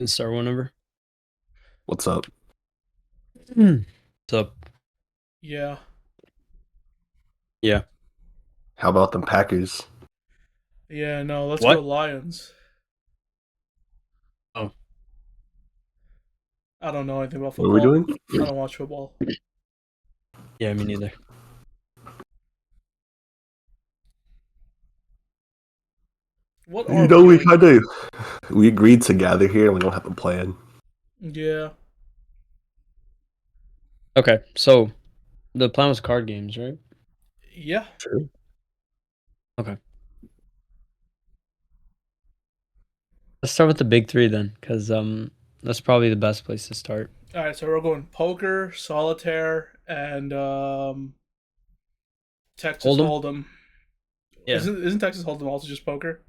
Can start whenever. What's up? What's up? Yeah. Yeah. How about them Packers? Yeah, no, let's go What? Lions. Oh, I don't know anything about What are we football. doing? I don't watch football. yeah, me neither. What You are know, we doing? we agreed to gather here and we don't have a plan. Yeah. Okay, so the plan was card games, right? Yeah. Sure. Okay. Let's start with the big three then, because that's probably the best place to start. Alright, so we're going poker, solitaire, and Texas Hold'em? Hold'em. Yeah. Isn't Texas Hold'em also just poker?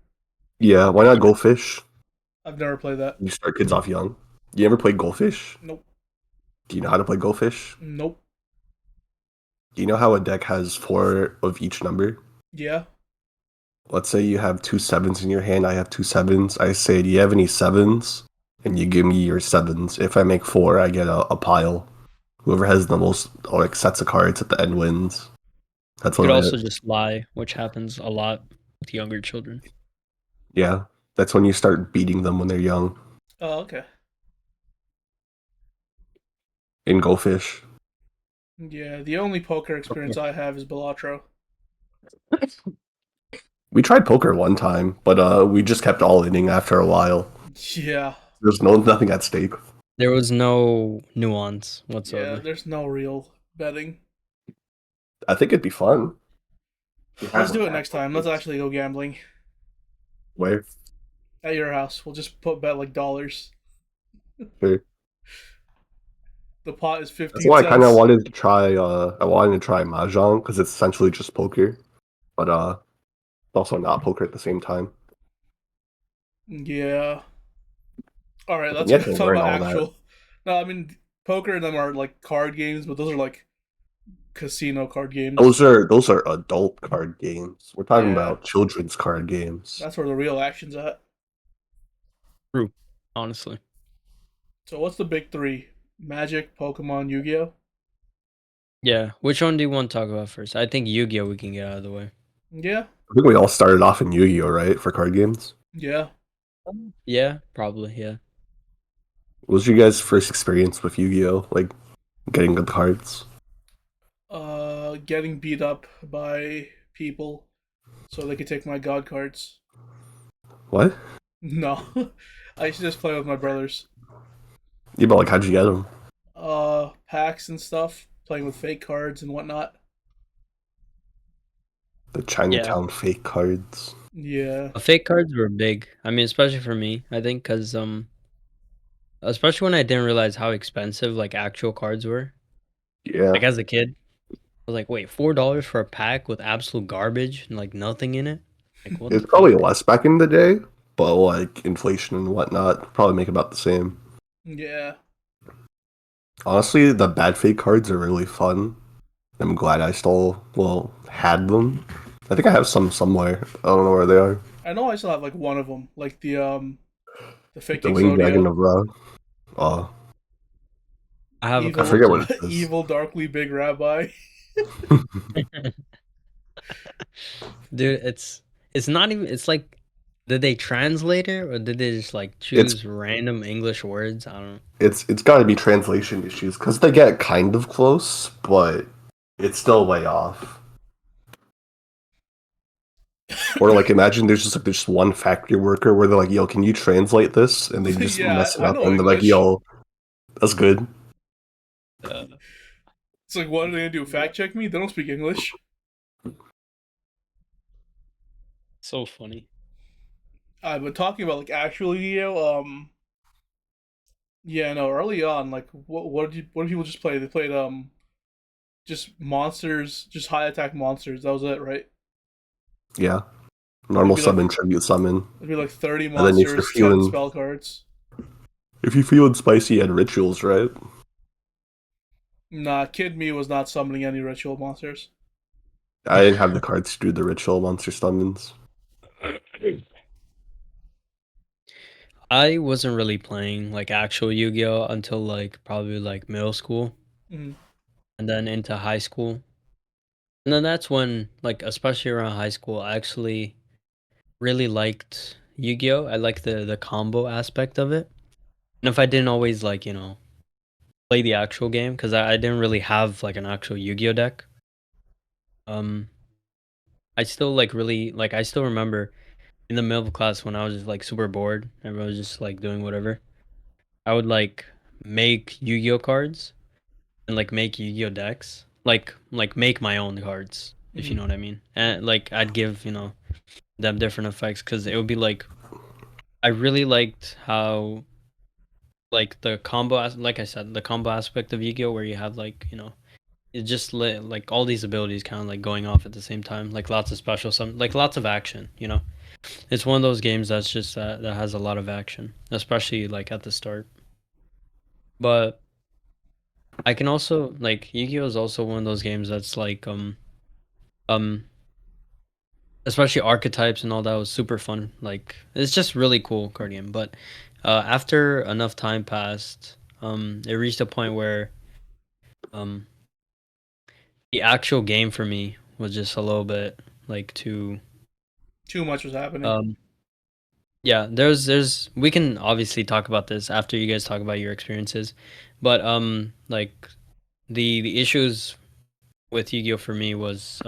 Yeah, why not Yeah. Goldfish? I've never played that. You start kids off young. You ever played Goldfish? Nope. Do you know how to play Goldfish? Nope. Do you know how a deck has four of each number? Yeah. Let's say you have two sevens in your hand, I have two sevens. I say, do you have any sevens? And you give me your sevens. If I make four, I get a pile. Whoever has the most like sets of cards at the end wins. That's You could what I also just lie, which happens a lot with younger children. yeah. That's when you start beating them when they're young. Oh, okay. In Goldfish. Yeah, the only poker experience Okay. I have is Balatro. We tried poker one time, but we just kept all inning after a while. Yeah. There's nothing at stake. There was no nuance Yeah, whatsoever. there's no real betting. I think it'd be fun. Let's do it next time. Let's actually go gambling Where? at your house. We'll just put bet like dollars. Sure. The pot is That's 15 why I kind of cents. wanted to try. I wanted to try mahjong because it's essentially just poker, but also not poker at the same time. Yeah. All right, But then let's you go have to talk learn about all that. actual. No, I mean poker and them are like card games, but those are like casino card games. Those are adult card games. We're talking Yeah, about children's card games. that's where the real action's at. True, honestly. So what's the big three? Magic, Pokemon, Yu-Gi-Oh. Yeah. Which one do you want to talk about first? I think Yu-Gi-Oh we can get out of the way. Yeah, I think we all started off in Yu-Gi-Oh, right, for card games. yeah. Yeah, probably, yeah. What was your guys' first experience with Yu-Gi-Oh? Like getting good cards? Getting beat up by people so they could take my god cards. What? No, I used to just play with my brothers. Yeah, but like, how'd you get them? Packs and stuff, playing with fake cards and whatnot. The Yeah. Chinatown fake cards. Yeah, Fake cards were big. I mean, especially for me, I think, because especially when I didn't realize how expensive like actual cards were. Yeah, Like as a kid, I was like, wait, $4 for a pack with absolute garbage and like nothing in it? Like what it's the probably fuck? less back in the day, but like inflation and whatnot probably make about the same. yeah. Honestly, the bad fake cards are really fun. I'm glad I had them. I think I have some somewhere. I don't know where they are. I know I still have like one of them, like the fake The Winged Dragon Exodia, of Ra. Uh, I have a I couple evil, forget what too. it is. evil, darkly big rabbi. Dude, it's not even it's like did they translate it or did they just like it's choose random English words? I don't know. it's got to be translation issues because they get kind of close, but it's still way off. Or like imagine there's just like this one factory worker where they're like, "Yo, can you translate this?" And they just Yeah, mess it I up, know and they're like, English. "Yo, that's good." Uh, It's like, what are they gonna do? Fact check me? They don't speak English. so funny. But talking about like actual Yu-Gi-Oh, yeah, no, early on, like, what did people just play? They played just monsters, just high attack monsters. That was it, right? Yeah, It'd normal be like summon, tribute summon, it'd be like 30 and then if you're monsters, 10 feeling spell cards. spicy, you had rituals, right? Nah, Kid Me was not summoning any ritual monsters. I didn't have the cards to do the ritual monster summons. I wasn't really playing like actual Yu-Gi-Oh until like probably like middle school Mm. and then into high school. And then that's when like especially around high school, I actually really liked Yu-Gi-Oh. I like the combo aspect of it. And if I didn't always like, play the actual game because I didn't really have like an actual Yu-Gi-Oh deck. Um I still like really like I still remember in the middle of class when I was just like super bored, everyone was just like doing whatever. I would like make Yu-Gi-Oh cards and like make Yu-Gi-Oh decks. Like make my own cards, if you Mm. know what I mean. And like I'd give, them different effects because it would be like I really liked how like the like I said, the combo aspect of Yu-Gi-Oh where you have like, it just like all these abilities kind of like going off at the same time, like lots of special some like lots of action. It's one of those games that's just that has a lot of action, especially like at the start. But I can also like Yu-Gi-Oh is also one of those games that's like um especially archetypes and all that was super fun. Like it's just really cool card game. But after enough time passed, it reached a point where um the actual game for me was just a little bit like too Too much was happening. um yeah, there's we can obviously talk about this after you guys talk about your experiences. But like the issues with Yu-Gi-Oh for me was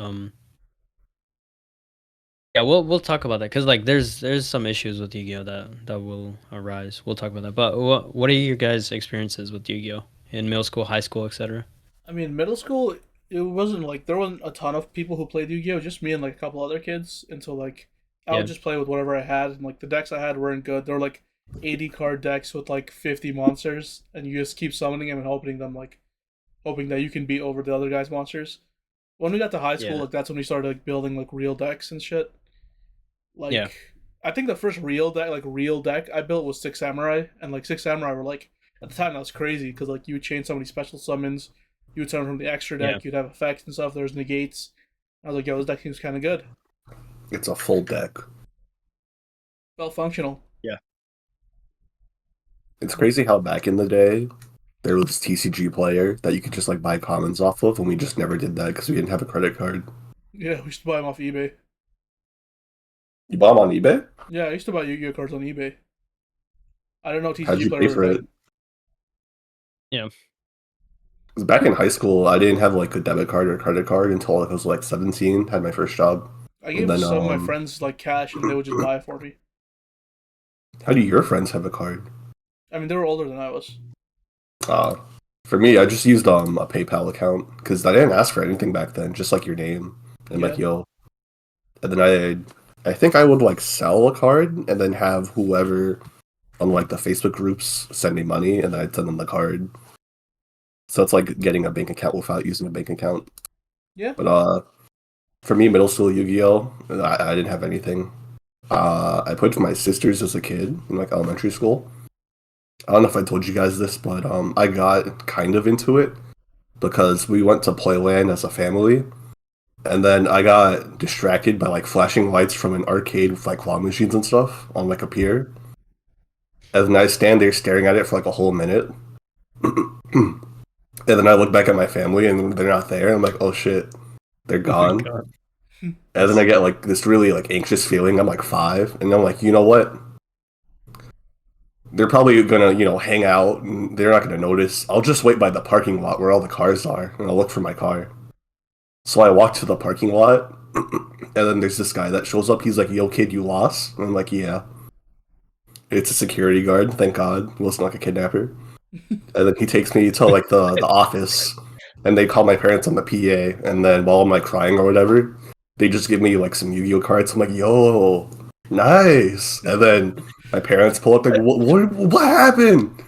yeah, we'll talk about that because like there's some issues with Yu-Gi-Oh that will arise. We'll talk about that. But what are your guys' experiences with Yu-Gi-Oh in middle school, high school, etc.? I mean, middle school, it wasn't like there wasn't a ton of people who played Yu-Gi-Oh. Just me and like a couple other kids. Until like I would Yeah, just play with whatever I had, and like the decks I had weren't good. They were like 80 card decks with like 50 monsters, and you just keep summoning them and hoping that you can beat over the other guy's monsters. When we got to high school, yeah, like that's when we started like building like real decks and shit. yeah, Like I think the first real deck I built was Six Samurai, and like Six Samurai were like at the time that was crazy because like you would chain so many special summons, you would summon from the extra yeah. deck, you'd have effects and stuff. There's negates. I was like, yo, this deck seems kind of good. It's a full deck. Felt functional. Yeah. It's crazy how back in the day there was this TCG player that you could just like buy commons off of, and we just never did that because we didn't have a credit card. Yeah, we used to buy them off eBay. You bought them on eBay? Yeah, I used to buy Yu-Gi-Oh cards on eBay. I don't know How'd TCG you player pay was a for it? thing. Yeah. 'Cause back in high school, I didn't have like a debit card or credit card until I was like 17, had my first job. I And gave then some of my friends like cash, and they would just buy it for me. how do your friends have a card? I mean, they were older than I was. Uh, for me, I just used a PayPal account because I didn't ask for anything back then, just like your name and Yeah, like yo. And then I think I would like sell a card and then have whoever on like the Facebook groups send me money, and then I'd send them the card. So it's like getting a bank account without using a bank account. yeah. But for me, middle school Yu-Gi-Oh, I didn't have anything. I played with my sisters as a kid in like elementary school. I don't know if I told you guys this, but I got kind of into it because we went to Playland as a family, and then I got distracted by like flashing lights from an arcade with like claw machines and stuff on like a pier. And then I stand there staring at it for like a whole minute. And then I look back at my family and they're not there. I'm like, oh shit, they're Oh my gone. god. And then I get like this really like anxious feeling. I'm like 5, and I'm like, you know what? They're probably gonna, hang out and they're not gonna notice. I'll just wait by the parking lot where all the cars are and I'll look for my car. So I walk to the parking lot and then there's this guy that shows up. He's like, yo kid, you lost? And I'm like, yeah. It's a security guard, thank God. It wasn't like a kidnapper. And then he takes me to like the office and they call my parents on the PA, and then while I'm like crying or whatever, they just give me like some Yu-Gi-Oh cards. I'm like, yo, nice. And then my parents pull up like, what happened?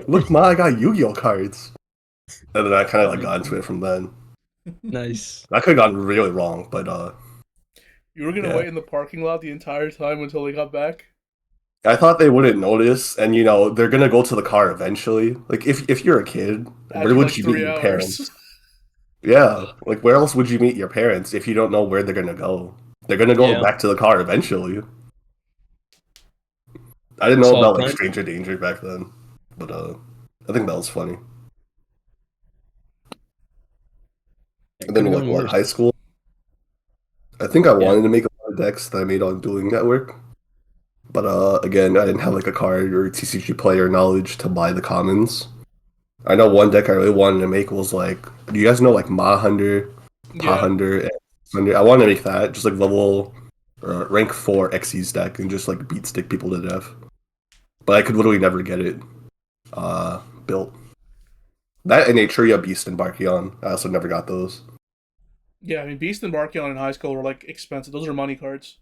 Look, Ma, I got Yu-Gi-Oh cards. And then I kind of like got into it from then. Nice. That could have gone really wrong, but You were gonna yeah. wait in the parking lot the entire time until they got back. I thought they wouldn't notice, and they're gonna go to the car eventually. Like if you're a kid, where After would like you meet three your hours. parents? Yeah, like where else would you meet your parents if you don't know where they're gonna go? They're gonna go Yeah. back to the car eventually. I didn't know So about like plant. Stranger Danger back then, but I think that was funny. It And could then have like gone what, worse. high school? I think I Yeah. wanted to make a lot of decks that I made on Dueling Network, but again, I didn't have like a card or TCG player knowledge to buy the commons. I know one deck I really wanted to make was like, do you guys know like Ma Hunter, Pa Yeah. Hunter, and Hunter? I wanted to make that just like level rank 4 Xyz deck and just like beat stick people to death. But I could literally never get it built. That and Atria Beast and Barkion. I also never got those. Yeah, I mean, Beast and Barkion in high school were like expensive. Those are money cards.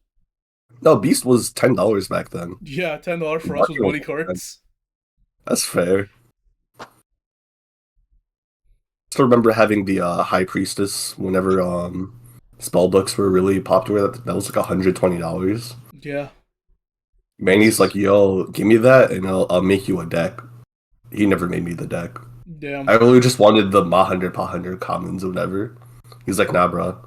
No, Beast was $10 back then. Yeah, $10 for us was Barkion was money like 10. cards. That's fair. Still remember having the High Priestess whenever spell books were really popular. That was like $120. Yeah. Manny's like, yo, give me that and I'll make you a deck. He never made me the deck. Damn. I really just wanted the Ma 100 Pa 100 commons or whatever. He's like, nah, bro.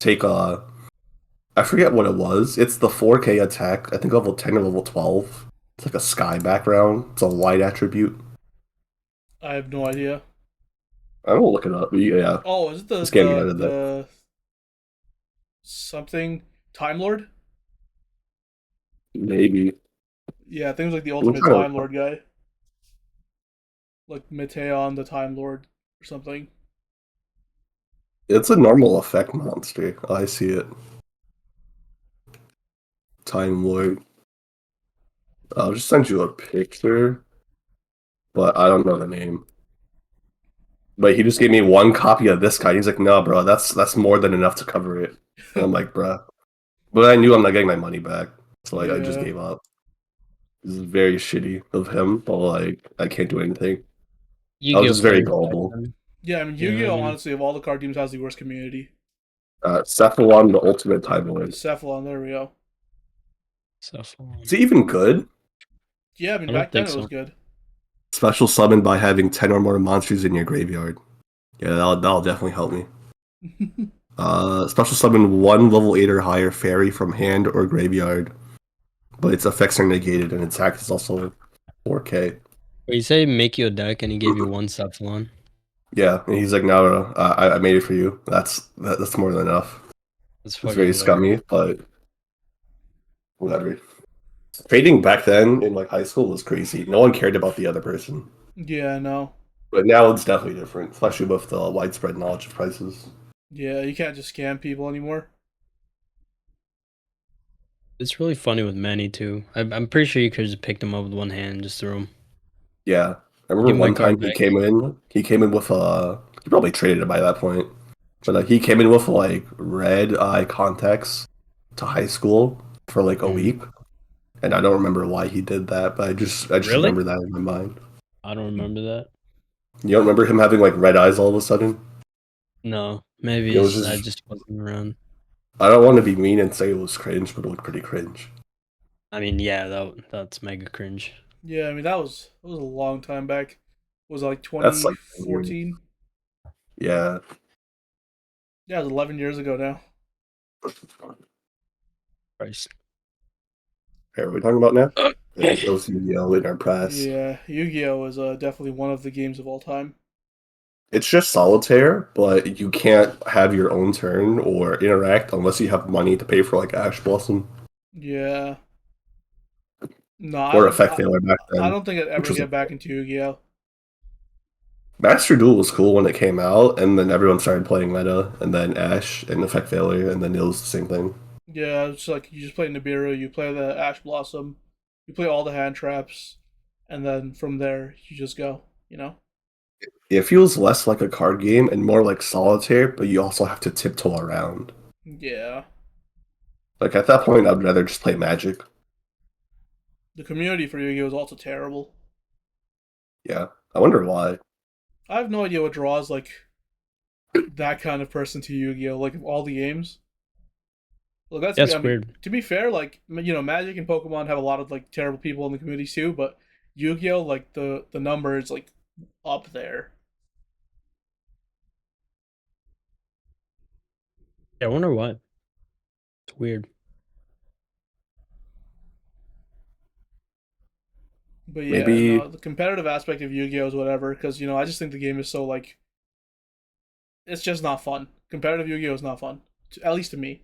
Take I forget what it was. It's the 4K attack. I think level 10 or level 12. It's like a sky background. It's a light attribute. I have no idea. I will look it up. But yeah, Oh, is it the just get me out of that. the something Time Lord? Maybe. Yeah, I think it was like the I'm ultimate trying Time to. Lord guy, like Meteon the Time Lord or something. It's a normal effect monster. Oh, I see it. Time Lord. I'll just send you a picture, but I don't know the name. But he just gave me one copy of this guy. He's like, no, bro, that's more than enough to cover it. And I'm like, bro. But I knew I'm not getting my money back. So like I just Yeah. gave up. This is very shitty of him, but like I can't do anything. I was Yu-Gi-Oh just very players back gullible. then. Yeah, I mean You know what I Yu-Gi-Oh! mean? Honestly, of all the card teams, has the worst community. Cephalon, the ultimate Time Lord. Cephalon, there we go. So Is he even good? Yeah, I mean I don't back then think it was so. good. Special summon by having 10 or more monsters in your graveyard. Yeah, that'll definitely help me. Special summon one level 8 or higher fairy from hand or graveyard, but its effects are negated and its attack is also 4K. But you say make you a deck and he gave you one Cephalon. Yeah, and he's like, no, no, no, I made it for you. That's more than enough. That's It's fucking very hilarious. scummy, but whatever. Trading back then in like high school was crazy. No one cared about the other person, Yeah, no. but now it's definitely different, especially with the widespread knowledge of prices. Yeah, you can't just scam people anymore. It's really funny with Manny too. I'm pretty sure you could just pick him up with one hand and just throw him. Yeah, I remember Give him my one card time he back. came in. He came in with he probably traded it by that point, but he came in with like red eye contacts to high school for like a Mhm. week, and I don't remember why he did that, but I just Really? remember that in my mind. I don't remember that. You don't remember him having like red eyes all of a sudden? No, maybe It was I just just wasn't around. I don't want to be mean and say it was cringe, but it looked pretty cringe. I mean, yeah, that's mega cringe. Yeah, I mean that was a long time back. Was it like That's like 10 years. 2014? Yeah. Yeah, it was 11 years ago now. Christ. Hey, are we talking about now? Those Yu-Gi-Oh in our press. Yeah, Yu-Gi-Oh is definitely one of the games of all time. It's just solitaire, but you can't have your own turn or interact unless you have money to pay for like Ash Blossom Yeah. No, or Effect Veiler back I then, don't think I'd which ever was get back into Yu-Gi-Oh. Master Duel was cool when it came out, and then everyone started playing Meta, and then Ash and Effect Failure, and then it was the same thing. Yeah, it's like you just play Nibiru, you play the Ash Blossom, you play all the hand traps, and then from there you just go, you know? It feels less like a card game and more like solitaire, but you also have to tiptoe around. Yeah. Like at that point, I'd rather just play Magic. The community for Yu-Gi-Oh is also terrible. Yeah, I wonder why. I have no idea what draws like that kind of person to Yu-Gi-Oh. Like of all the games. Look, that's I That's mean, weird. to be fair, like Magic and Pokemon have a lot of like terrible people in the community too, but Yu-Gi-Oh, like the number is like up there. Yeah, I wonder why. It's weird. But yeah, Maybe no, the competitive aspect of Yu-Gi-Oh is whatever because I just think the game is so like it's just not fun. Competitive Yu-Gi-Oh is not fun, at least to me.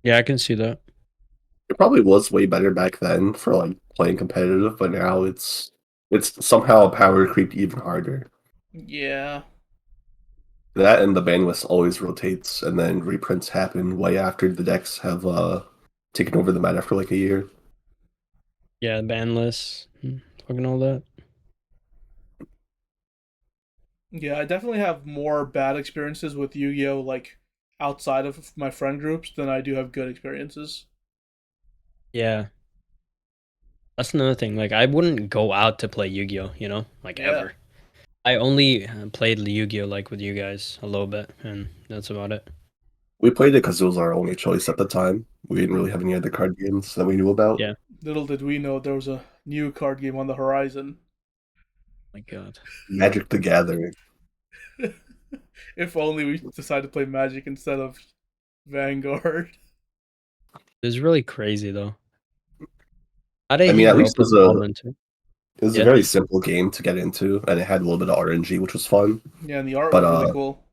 Yeah, I can see that. it probably was way better back then for like playing competitive, but now it's somehow power creeped even harder. Yeah, That and the bandwidth always rotates, and then reprints happen way after the decks have taken over the meta for like a year. Yeah, banless, fucking all that. yeah, I definitely have more bad experiences with Yu-Gi-Oh like outside of my friend groups than I do have good experiences. Yeah, that's another thing. Like, I wouldn't go out to play Yu-Gi-Oh, like Yeah, ever. I only played Yu-Gi-Oh like with you guys a little bit, and that's about it. We played it because it was our only choice at the time. We didn't really have any other card games that we knew about. Yeah. little did we know there was a new card game on the horizon. My God, Magic the Gathering. If only we decided to play Magic instead of Vanguard. it's really crazy though. How did I he mean, at grow up least with Baldwin too? it was a Yeah. very simple game to get into, and it had a little bit of RNG, which was fun. Yeah, and the art But was really cool.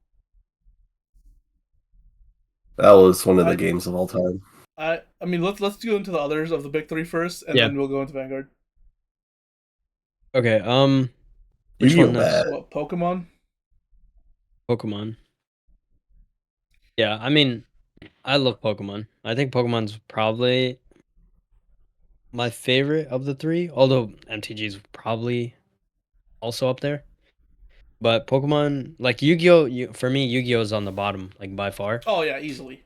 that was one of the I games of all time. I mean let's go into the others of the big three first, and Yeah. then we'll go into Vanguard. Okay. Which Yu-Gi-Oh! one next? Bad. What Pokemon? Pokemon. Yeah. I mean, I love Pokemon. I think Pokemon's probably my favorite of the three, although MTG's probably also up there. But Pokemon, like Yu-Gi-Oh, for me, Yu-Gi-Oh is on the bottom, like by far. Oh yeah, easily.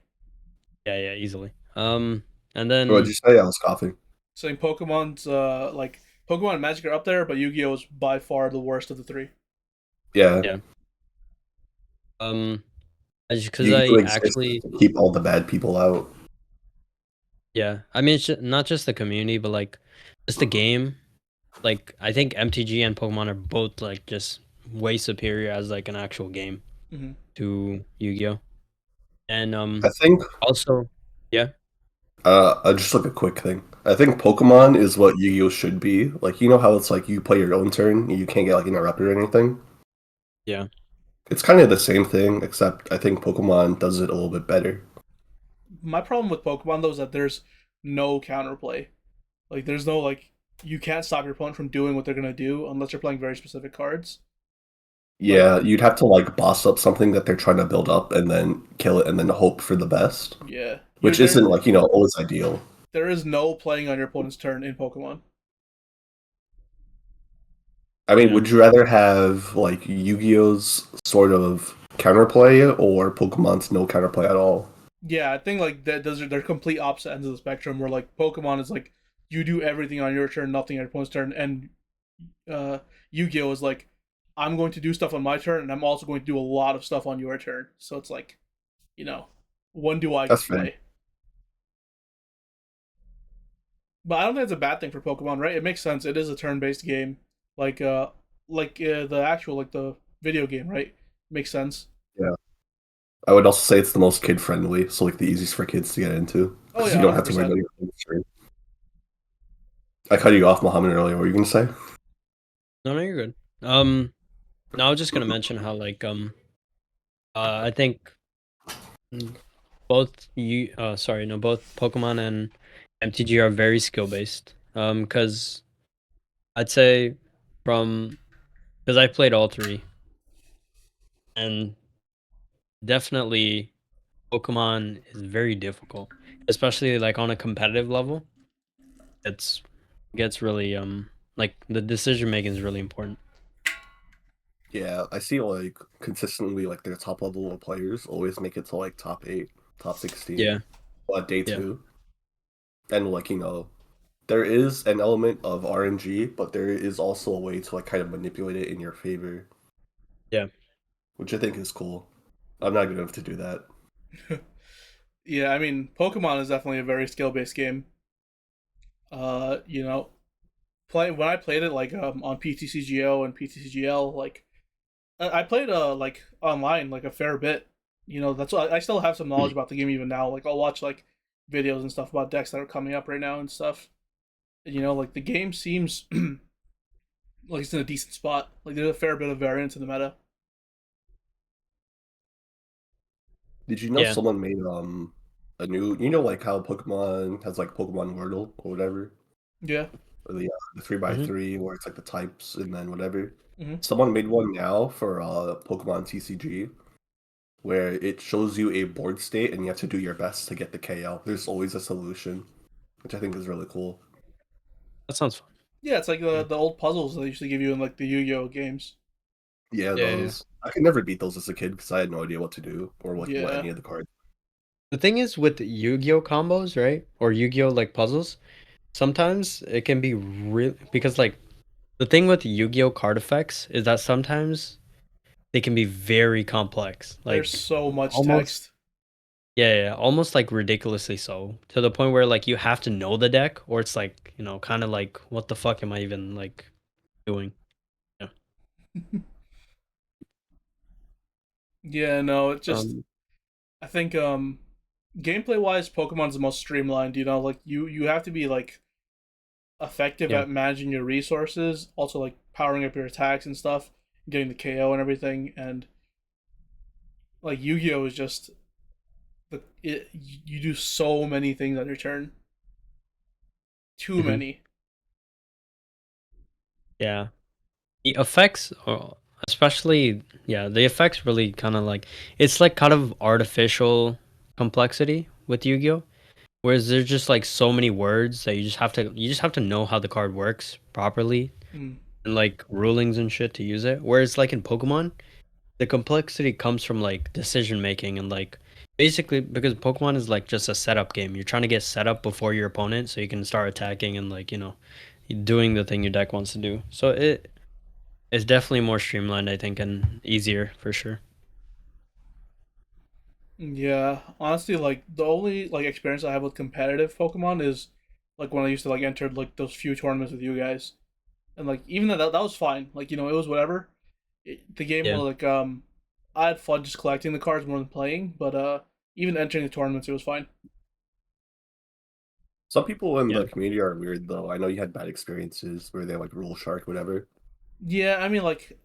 Yeah, yeah, easily. And What did then you say? I was coughing. Saying Pokemon's like Pokemon and Magic are up there, but Yu-Gi-Oh is by far the worst of the three. Yeah. yeah, um, because Yu-Gi-Oh! I exists actually, to keep all the bad people out. yeah, I mean, not just the community, but like just the game. Like I think MTG and Pokemon are both like just way superior as like an actual game Hmm. to Yu-Gi-Oh. And I think also, yeah, just like a quick thing. I think Pokemon is what Yu-Gi-Oh! Should be. Like, you know how it's like you play your own turn, you can't get like interrupted or anything? yeah, It's kind of the same thing, except I think Pokemon does it a little bit better. My problem with Pokemon though is that there's no counterplay. Like there's no like you can't stop your opponent from doing what they're gonna do unless you're playing very specific cards. Like Yeah, you'd have to like boss up something that they're trying to build up and then kill it and then hope for the best, yeah, which isn't like, always ideal. there is no playing on your opponent's turn in Pokemon. I mean, yeah. would you rather have like Yu-Gi-Oh's sort of counterplay or Pokemon's no counterplay at all? Yeah, I think like that those are they're complete opposite ends of the spectrum. Where like Pokemon is like you do everything on your turn, nothing on your opponent's turn, and uh, Yu-Gi-Oh is like I'm going to do stuff on my turn, and I'm also going to do a lot of stuff on your turn. So it's like, you know, when do I get That's to fair. play? But I don't think it's a bad thing for Pokemon, right? It makes sense. It is a turn-based game, like the actual like the video game, right? Makes sense. Yeah. I would also say it's the most kid-friendly, so like the easiest for kids to get into Oh because yeah, you don't have to worry 100%. about your history. I cut you off, Mohammed, earlier. What were you gonna say? No, no, you're good. No, I was just gonna mention how like I think mm, both sorry, no, both Pokemon and MTG are very skill based. Because I'd say from because I played all three, and definitely Pokemon is very difficult, especially like on a competitive level. It's gets really like the decision making is really important. Yeah, I see like consistently like their top level of players always make it to like top 8, top 16, Yeah, day yeah, 2. And like, there is an element of RNG, but there is also a way to like kind of manipulate it in your favor, yeah, which I think is cool. I'm not good enough to do that. Yeah, I mean, Pokemon is definitely a very skill-based game. You know, play when I played it like on PTCGO and PTCGL, like I played like online like a fair bit. That's why I still have some knowledge about the game even now. Like I'll watch like videos and stuff about decks that are coming up right now and stuff. You know, like the game seems like it's in a decent spot. Like there's a fair bit of variance in the meta. Did you know Yeah. someone made a new, you know, like how Pokemon has like Pokemon Wordle or whatever, Yeah. or the three by Hmm. three where it's like the types and then whatever. Hmm. Someone made one now for Pokemon TCG where it shows you a board state and you have to do your best to get the KO. There's always a solution, which I think is really cool. That sounds fun. Yeah, it's like Yeah. the old puzzles they used to give you in like the Yu-Gi-Oh games. Yeah, Yeah, yeah. those. I could never beat those as a kid because I had no idea what to do or what Yeah. any of the cards. The thing is with Yu-Gi-Oh combos, right? Or Yu-Gi-Oh like puzzles, sometimes it can be real because like the thing with Yu-Gi-Oh card effects is that sometimes they can be very complex. There's Like so much almost text. yeah, almost like ridiculously so. To the point where like you have to know the deck or it's like, kind of like what the fuck am I even like doing? Yeah. Yeah, no, it just Um I think gameplay wise Pokemon's the most streamlined, you know, like you have to be like effective yeah. at managing your resources, also like powering up your attacks and stuff, getting the KO and everything, and like Yu-Gi-Oh is just you do so many things on your turn. Too Mhm. many. Yeah. The effects, especially, yeah, the effects really kind of like it's like kind of artificial complexity with Yu-Gi-Oh! Whereas there's just like so many words that you just have to know how the card works properly Mm. and like rulings and shit to use it. Whereas like in Pokemon, the complexity comes from like decision making and like basically because Pokemon is like just a setup game. You're trying to get set up before your opponent so you can start attacking and like, doing the thing your deck wants to do. So it's definitely more streamlined, I think, and easier for sure. Yeah, honestly, like the only like experience I have with competitive Pokemon is like when I used to like enter like those few tournaments with you guys, and like even that was fine. Like it was whatever. The game Yeah. was like I had fun just collecting the cards more than playing, but even entering the tournaments it was fine. Some people in Yeah. the community are weird though. I know you had bad experiences where they like rule shark, whatever. Yeah, I mean like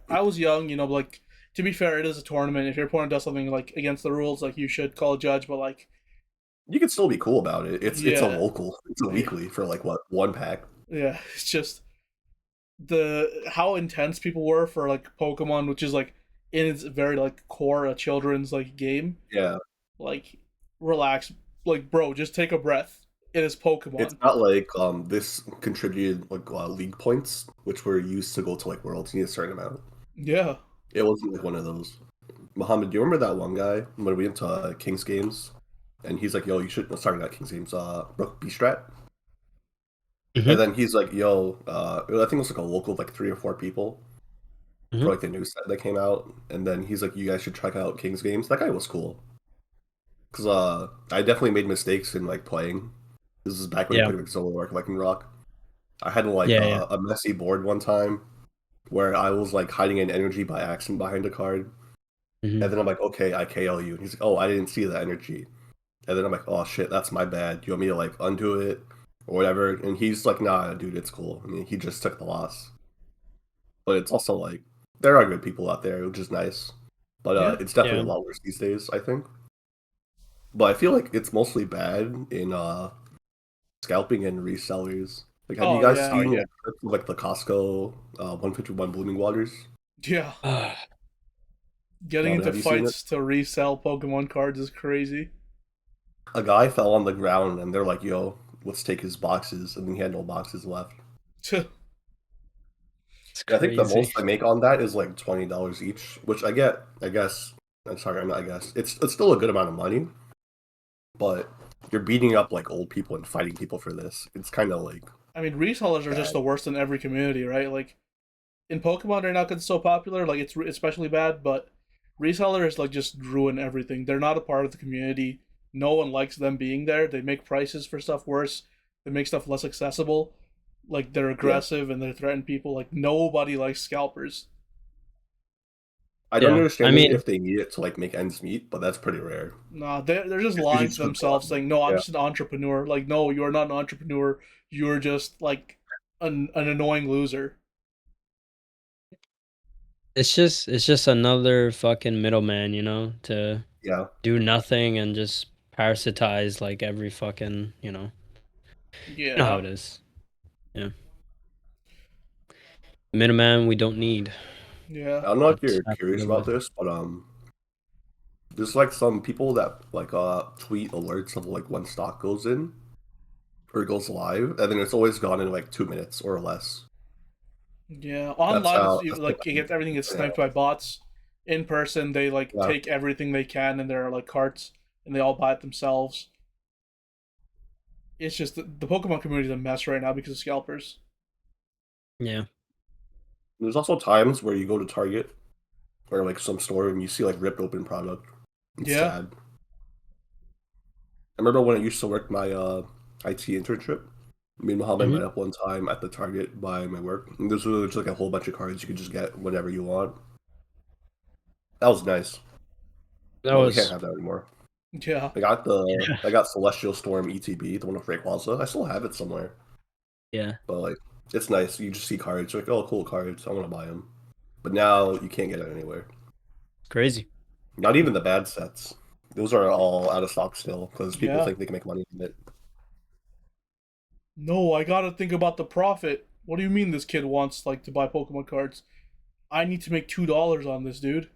I was young, but like to be fair, it is a tournament. If your opponent does something like against the rules, like you should call a judge. But like You can still be cool about it. It's a yeah, local, it's a yeah, weekly for like what, one pack. yeah, it's just the how intense people were for like Pokemon, which is like in its very like core a children's like game. Yeah, Like relax, like bro, just take a breath. It is it's Pokemon. not like this contributed like league points, which were used to go to like worlds. You need a certain amount. Yeah, It wasn't like one of those. Muhammad, do you remember that one guy when we went to Kings Games, and he's like, "Yo, you should." No, sorry, not Kings Games. Brook B Strat. And Hmm. then he's like, "Yo, I think it was like a local like 3 or 4 people for Hmm. like the new set that came out." And then he's like, "You guys should check out Kings Games." That guy was cool because I definitely made mistakes in like playing. This is back when I Yeah. played with Zoloark, like in Rock. I had like Yeah. Yeah. a messy board one time where I was like hiding an energy by accident behind a card, Hmm. and then I'm like, "Okay, I KO you." And he's like, "Oh, I didn't see the energy." And then I'm like, "Oh shit, that's my bad. You want me to like undo it or whatever?" And he's like, "Nah, dude, it's cool." I mean, he just took the loss. But it's also like there are good people out there, which is nice. But yeah. it's definitely Yeah. a lot worse these days, I think. But I feel like it's mostly bad in scalping and resellers. Like, have you Oh guys yeah, Oh seen yeah. like clips of, like the Costco 151 Blooming Waters? yeah. Ah, Getting Mohammed, into have you seen it? fights to resell Pokemon cards is crazy. A guy fell on the ground and they're like, "Yo, let's take his boxes," and then he had no boxes left. it's I think the crazy. most I make on that is like $20 each, which I get. I guess. I'm sorry, not I guess. It's still a good amount of money, but you're beating up like old people and fighting people for this. It's kind of like I mean, resellers are just bad. the worst in every community, right? Like in Pokemon, they're not so popular. Like it's especially bad, but resellers like just ruin everything. They're not a part of the community. No one likes them being there. They make prices for stuff worse. They make stuff less accessible. Like they're Yeah, aggressive and they threaten people. Like nobody likes scalpers. I don't Yeah. I understand it mean, if they need it to like make ends meet, but that's pretty rare. Nah, they're just It's usually lying to just for fun. themselves, saying, "No, I'm Yeah, just an entrepreneur." Like, no, you are not an entrepreneur. you're just like an annoying loser. It's just another fucking middleman, to Yeah. do nothing and just parasitize like every fucking, you know how Yeah. it is. Yeah. Middleman we don't need. Yeah. I don't know if But you're after curious the about what? this, but there's like some people that like tweet alerts of like when stock goes in or goes live, and then it's always gone in like 2 minutes or less. Yeah. That's Online, it's how. That's like everything gets yeah. sniped by bots. In person, they like Yeah. take everything they can in their like carts, and they all buy it themselves. It's just the Pokemon community is a mess right now because of scalpers. Yeah. There's also times where you go to Target or like some store and you see like ripped open product. It's Yeah. sad. I remember when I used to work my IT internship. Me and Mohammed Hmm. met up one time at the Target by my work. And there's really just like a whole bunch of cards you could just get whenever you want. That was nice, That but we can't was have that anymore. Yeah. yeah. I got Celestial Storm ETB, the one with Rayquaza. I still have it somewhere, Yeah. but like it's nice. You just see cards, you're like, oh, cool cards. I want to buy them. But now you can't get it anywhere. Crazy. Not even the bad sets. Those are all out of stock still because people Yeah. think they can make money from it. No, I gotta think about the profit. What do you mean this kid wants like to buy Pokemon cards? I need to make $2 on this, dude.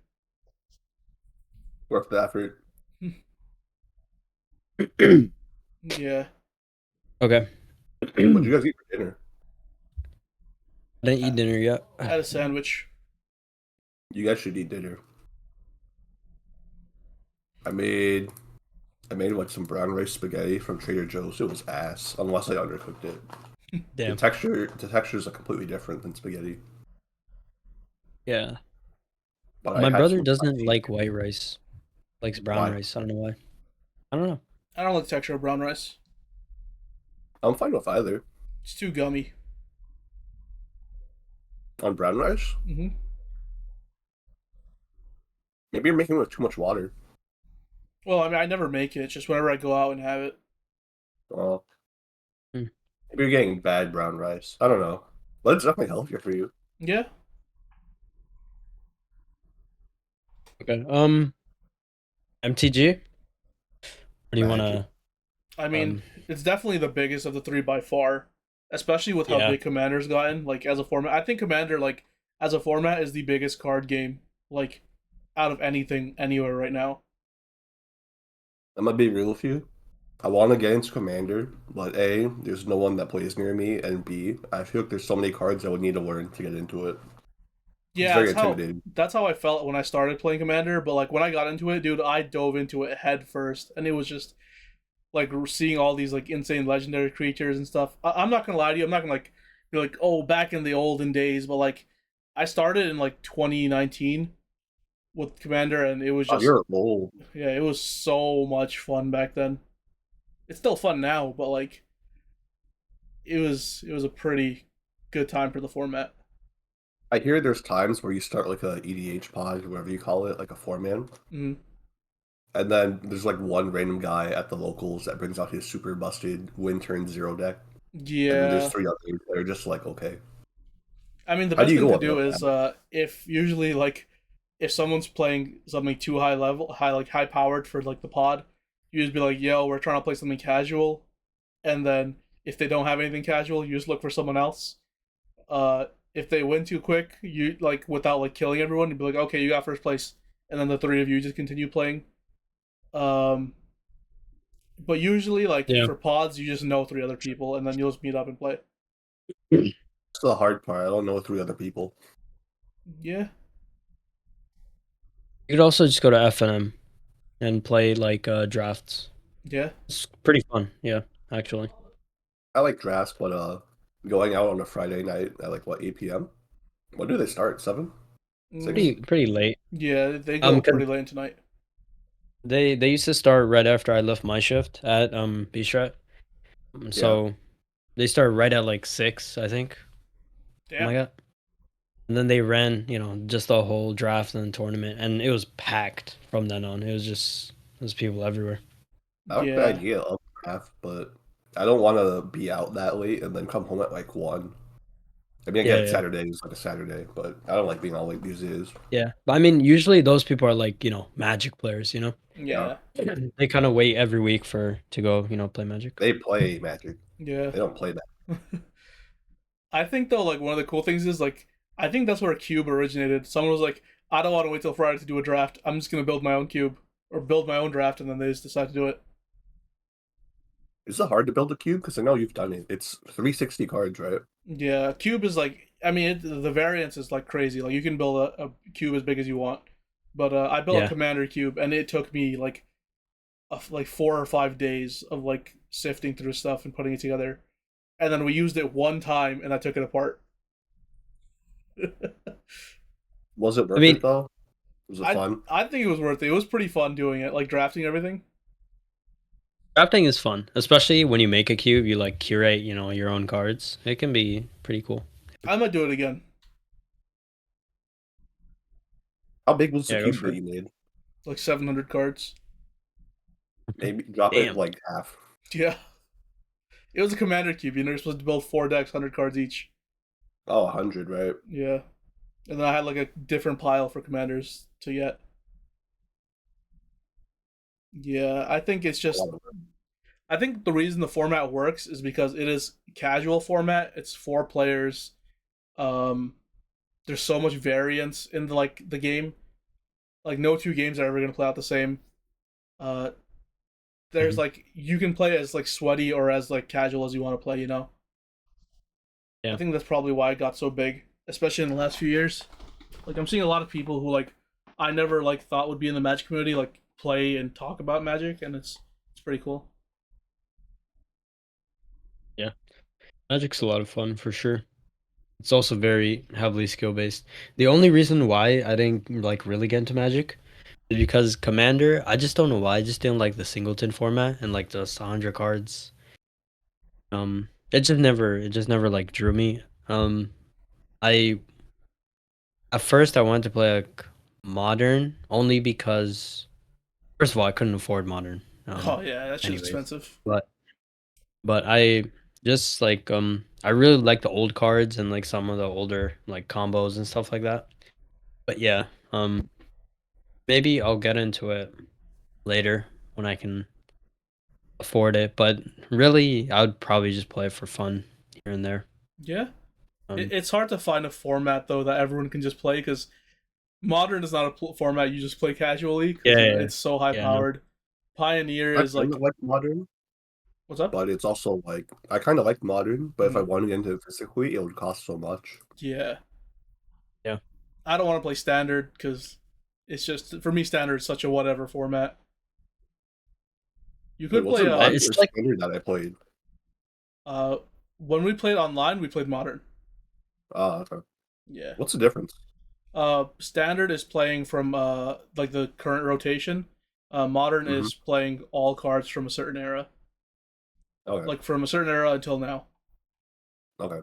Worth the effort. Yeah. Okay. What'd I you guys eat for dinner? didn't eat dinner yet. I had a sandwich. You guys should eat dinner. I made I made like some brown rice spaghetti from Trader Joe's. It was ass, unless I undercooked it. Damn. The texture is like completely different than spaghetti. Yeah. But I My had brother some doesn't fried like chicken. white rice. Likes brown Why? rice. I don't know why. I don't know. I don't like the texture of brown rice. I'm fine with either. It's too gummy. On brown rice, Hmm. maybe you're making it with too much water. Well, I mean, I never make it. It's just whenever I go out and have it. Uh, Hmm. maybe you're getting bad brown rice. I don't know. But it's definitely healthier for you. Yeah. Okay. MTG. Or do you Magic. wanna I mean, um it's definitely the biggest of the three by far, especially with how yeah. big Commander's gotten. Like as a format, I think Commander, like as a format, is the biggest card game like out of anything anywhere right now. I'm gonna be real with you. I want to get into Commander, but A, there's no one that plays near me, and B, I feel like there's so many cards I would need to learn to get into it. It's Yeah, very intimidating. that's how I felt when I started playing Commander. But like when I got into it, dude, I dove into it head first, and it was just like seeing all these like insane legendary creatures and stuff. I'm not gonna lie to you. I'm not gonna like be like, oh, back in the olden days, but like I started in like 2019 with Commander, and it was Oh, just you're old. yeah, it was so much fun back then. It's still fun now, but like it was a pretty good time for the format. I hear there's times where you start like a EDH pod, whatever you call it, like a four man, Mm. and then there's like one random guy at the locals that brings out his super busted win turn zero deck, and then there's Yeah, three others that are just like, okay, I mean the how do best you thing go to about do is that? if usually like if someone's playing something too high level, high powered for like the pod, you just be like, yo, we're trying to play something casual, and then if they don't have anything casual, you just look for someone else. Uh, if they win too quick, you like without like killing everyone, you'd be like, okay, you got first place, and then the three of you just continue playing. Um, but usually like Yeah. for pods, you just know three other people, and then you'll just meet up and play. It's the hard part. I don't know three other people. Yeah, You could also just go to FNM and play like drafts. yeah. It's pretty fun. Yeah, actually. I like drafts, but going out on a Friday night at like what 8 p.m. When do they start? 7, Mm, 6? Pretty late. yeah, they go 'Cause pretty late tonight. they used to start right after I left my shift at B-Strat. Yeah. So they start right at like 6, I think. Oh my Damn. god. And then they ran, just the whole draft and tournament, and it was packed from then on. It was people everywhere. I like the Yeah. idea of draft, but I don't want to be out that late and then come home at like 1. I mean, Yeah, again, yeah. Saturday is like a Saturday, but I don't like being out late these days. Yeah. But I mean, usually those people are like, Magic players, Yeah. They kind of wait every week to go, play Magic. They play Magic. Yeah. They don't play that. I think though, like one of the cool things is like I think that's where Cube originated. Someone was like, I don't want to wait till Friday to do a draft. I'm just gonna build my own cube or build my own draft, and then they just decide to do it. Is it hard to build a cube? Because I know you've done it. It's 360 cards, right? Yeah, cube is like I mean the variance is like crazy. Like you can build a cube as big as you want, but I built a Yeah. commander cube, and it took me like like 4 or 5 days of like sifting through stuff and putting it together, and then we used it one time, and I took it apart. Was it worth mean- it though? Was it fun? I think it was worth it. It was pretty fun doing it, like drafting everything. Drafting is fun, especially when you make a cube, you like curate, your own cards. It can be pretty cool. I might do it again. How big was the Yeah, go cube for that it. you made? Like 700 cards. Maybe drop it Damn. like half. Yeah. It was a commander cube. You're supposed to build 4 decks, 100 cards each. Oh, 100, right? Yeah. And then I had like a different pile for commanders to get. Yeah, I think it's just. I think the reason the format works is because it is casual format. It's 4 players. There's so much variance in the game. Like no 2 games are ever gonna play out the same. There's like you can play as like sweaty or as like casual as you want to play. Yeah. I think that's probably why it got so big, especially in the last few years. Like I'm seeing a lot of people who like I never like thought would be in the Magic community like play and talk about Magic, and it's pretty cool. Magic's a lot of fun for sure. It's also very heavily skill based. The only reason why I didn't like really get into Magic is because Commander, I just don't know why. I just didn't like the singleton format and like the 100 cards. It just never like drew me. I At first I wanted to play like Modern only because first of all I couldn't afford Modern. Oh yeah, that shit's anyways. expensive. But I just like I really like the old cards and like some of the older like combos and stuff like that. But yeah, maybe I'll get into it later when I can afford it. But really, I would probably just play it for fun here and there. Yeah, Um, it's hard to find a format though that everyone can just play because Modern is not a format you just play casually. 'Cause, Yeah, yeah, it's so high yeah, powered. Pioneer I is like kind of like Modern, what's up? but it's also like I kind of like Modern, but if I Mhm. wanted to get into it physically, it would cost so much. Yeah. Yeah. I don't want to play Standard because it's just for me Standard is such a whatever format. You could Wait, was play it Modern it's or like- Standard that I played? when we played online we played Modern. Ah, okay. Yeah. What's the difference? Standard is playing from like the current rotation. Modern Mhm. is playing all cards from a certain era, Okay. like from a certain era until now. Okay.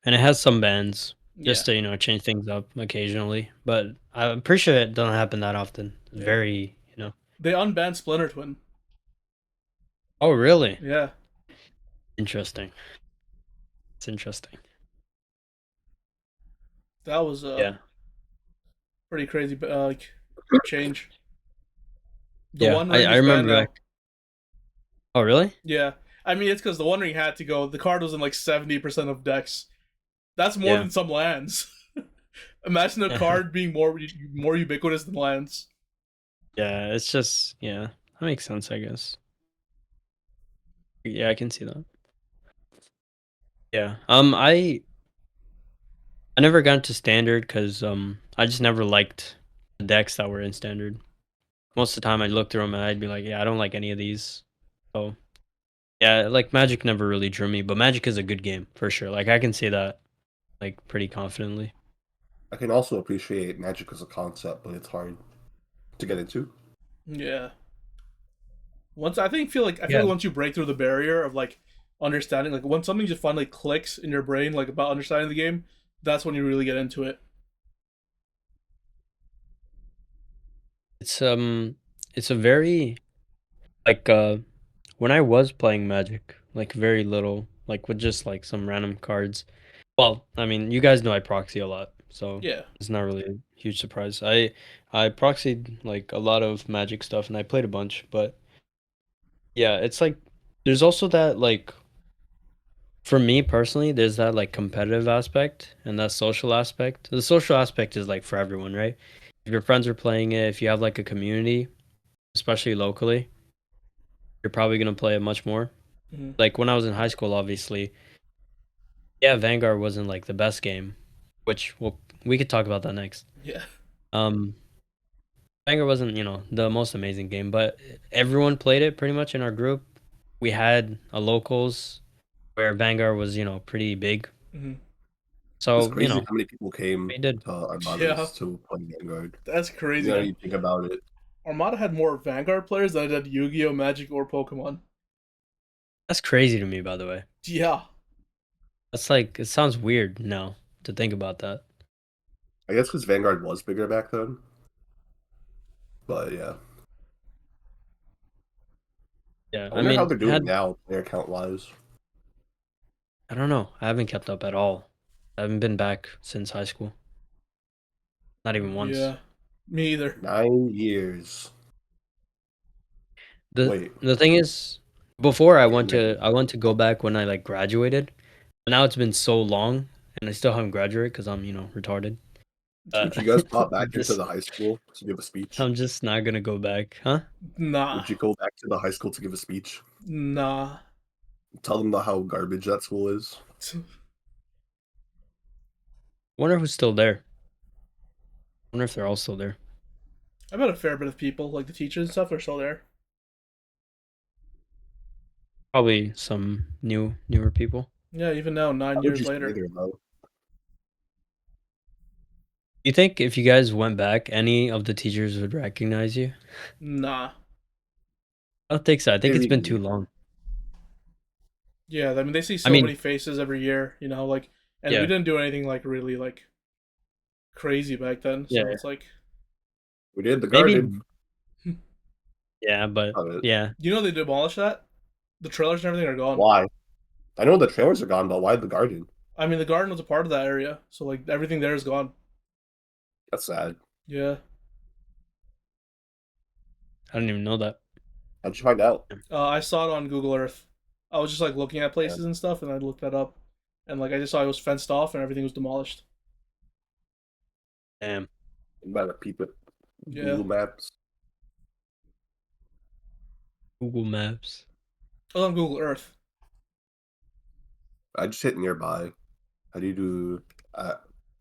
and it has some bans just Yeah. to change things up occasionally. But I'm pretty sure it doesn't happen that often. It's Yeah. very They unbanned Splinter Twin. Oh really? Yeah. Interesting. It's interesting. That was Yeah. pretty crazy like change. Yeah, One I Ring is remember banned now. back. Oh really? Yeah. I mean, it's because the One Ring had to go. The card was in like 70% of decks. That's more Yeah. than some lands. Imagine a card being more ubiquitous than lands. Yeah, it's just that makes sense, I guess. Yeah, I can see that. Yeah. I never got into standard because I just never liked the decks that were in standard. Most of the time I'd look through them and I'd be like, yeah, I don't like any of these. So yeah, like Magic never really drew me, but Magic is a good game for sure. Like I can say that like pretty confidently. I can also appreciate Magic as a concept, but it's hard to get into. Yeah. I feel like Yeah. once you break through the barrier of like understanding, like when something just finally clicks in your brain, like about understanding the game, that's when you really get into it. It's a very like when I was playing Magic, like very little, like with just like some random cards. Well, I mean, you guys know I proxy a lot, so Yeah. it's not really a huge surprise. I proxied like a lot of Magic stuff and I played a bunch, but yeah, it's like there's also that like for me personally, there's that like competitive aspect and that social aspect. The social aspect is like for everyone, right? If your friends are playing it, if you have like a community, especially locally, you're probably gonna play it much more. Hmm. Like when I was in high school, obviously, yeah, Vanguard wasn't like the best game, which we could talk about that next. Yeah. Um, Vanguard wasn't, the most amazing game, but everyone played it pretty much in our group. We had a locals where Vanguard was, pretty big. Hmm. It's So, crazy how many people came we did. to Yeah. Armadas to play Vanguard. That's You crazy, know, man. you think about it. Armada had more Vanguard players than it had Yu-Gi-Oh, Magic, or Pokemon. That's crazy to me, by the way. Yeah. That's like, it sounds weird now to think about that. I guess because Vanguard was bigger back then. But yeah. Yeah, I I wonder how mean, they're doing now, player count wise. I don't know. I haven't kept up at all. I haven't been back since high school. Not even once. Yeah. Me either. 9 years. The Wait. the thing is, before I Yeah, went to go back when I like graduated. But now it's been so long, and I still haven't graduated because I'm retarded. Would you guys pop back into Just the high school to give a speech? I'm just not gonna go back, huh? Nah. Would you go back to the high school to give a speech? Nah. Tell them about how garbage that school is? Wonder who's still there. Wonder if they're all still there. I bet a fair bit of people, like the teachers and stuff, are still there. Probably some newer people. Yeah, even now, How 9 would years you stay later. there, though? You think if you guys went back, any of the teachers would recognize you? Nah. I don't think so. I think it's been too Maybe. long. Yeah, I mean, they see I so mean, many faces every year, like, and we yeah, didn't do anything, like, really, like, crazy back then, so yeah, it's like, We did the maybe, garden. yeah, but Of it. yeah, they demolished that? The trailers and everything are gone. Why? I know the trailers are gone, but why the garden? I mean, the garden was a part of that area, so, like, everything there is gone. That's sad. Yeah. I didn't even know that. How'd you find out? I saw it on Google Earth. I was just, like, looking at Yeah. places and stuff, and I looked that up. And, like, I just saw it was fenced off and everything was demolished. Damn. I'm about to peep it. Yeah. Google Maps. Google Maps. It was on Google Earth. I just hit nearby. How do you do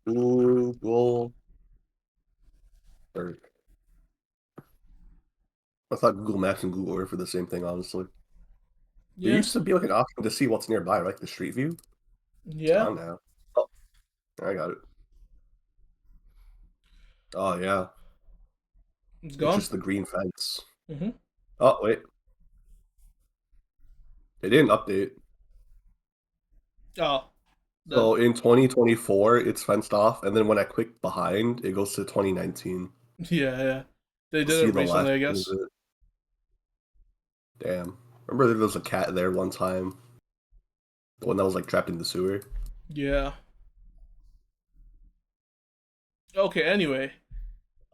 Google Earth? I thought Google Maps and Google Earth were the same thing, honestly. There Yeah. used to be like an option to see what's nearby, like the street view. It's Yeah. gone now. Oh, I got it. Oh yeah, It's it's gone. just the green fence. Mm-hmm. Oh wait, they didn't update. Oh. So in 2024, it's fenced off, and then when I click behind, it goes to 2019. Yeah. They You'll did see it the last recently, I bit of guess. it. Damn. Remember there was a cat there one time? The one that was like trapped in the sewer? Yeah. Okay, anyway.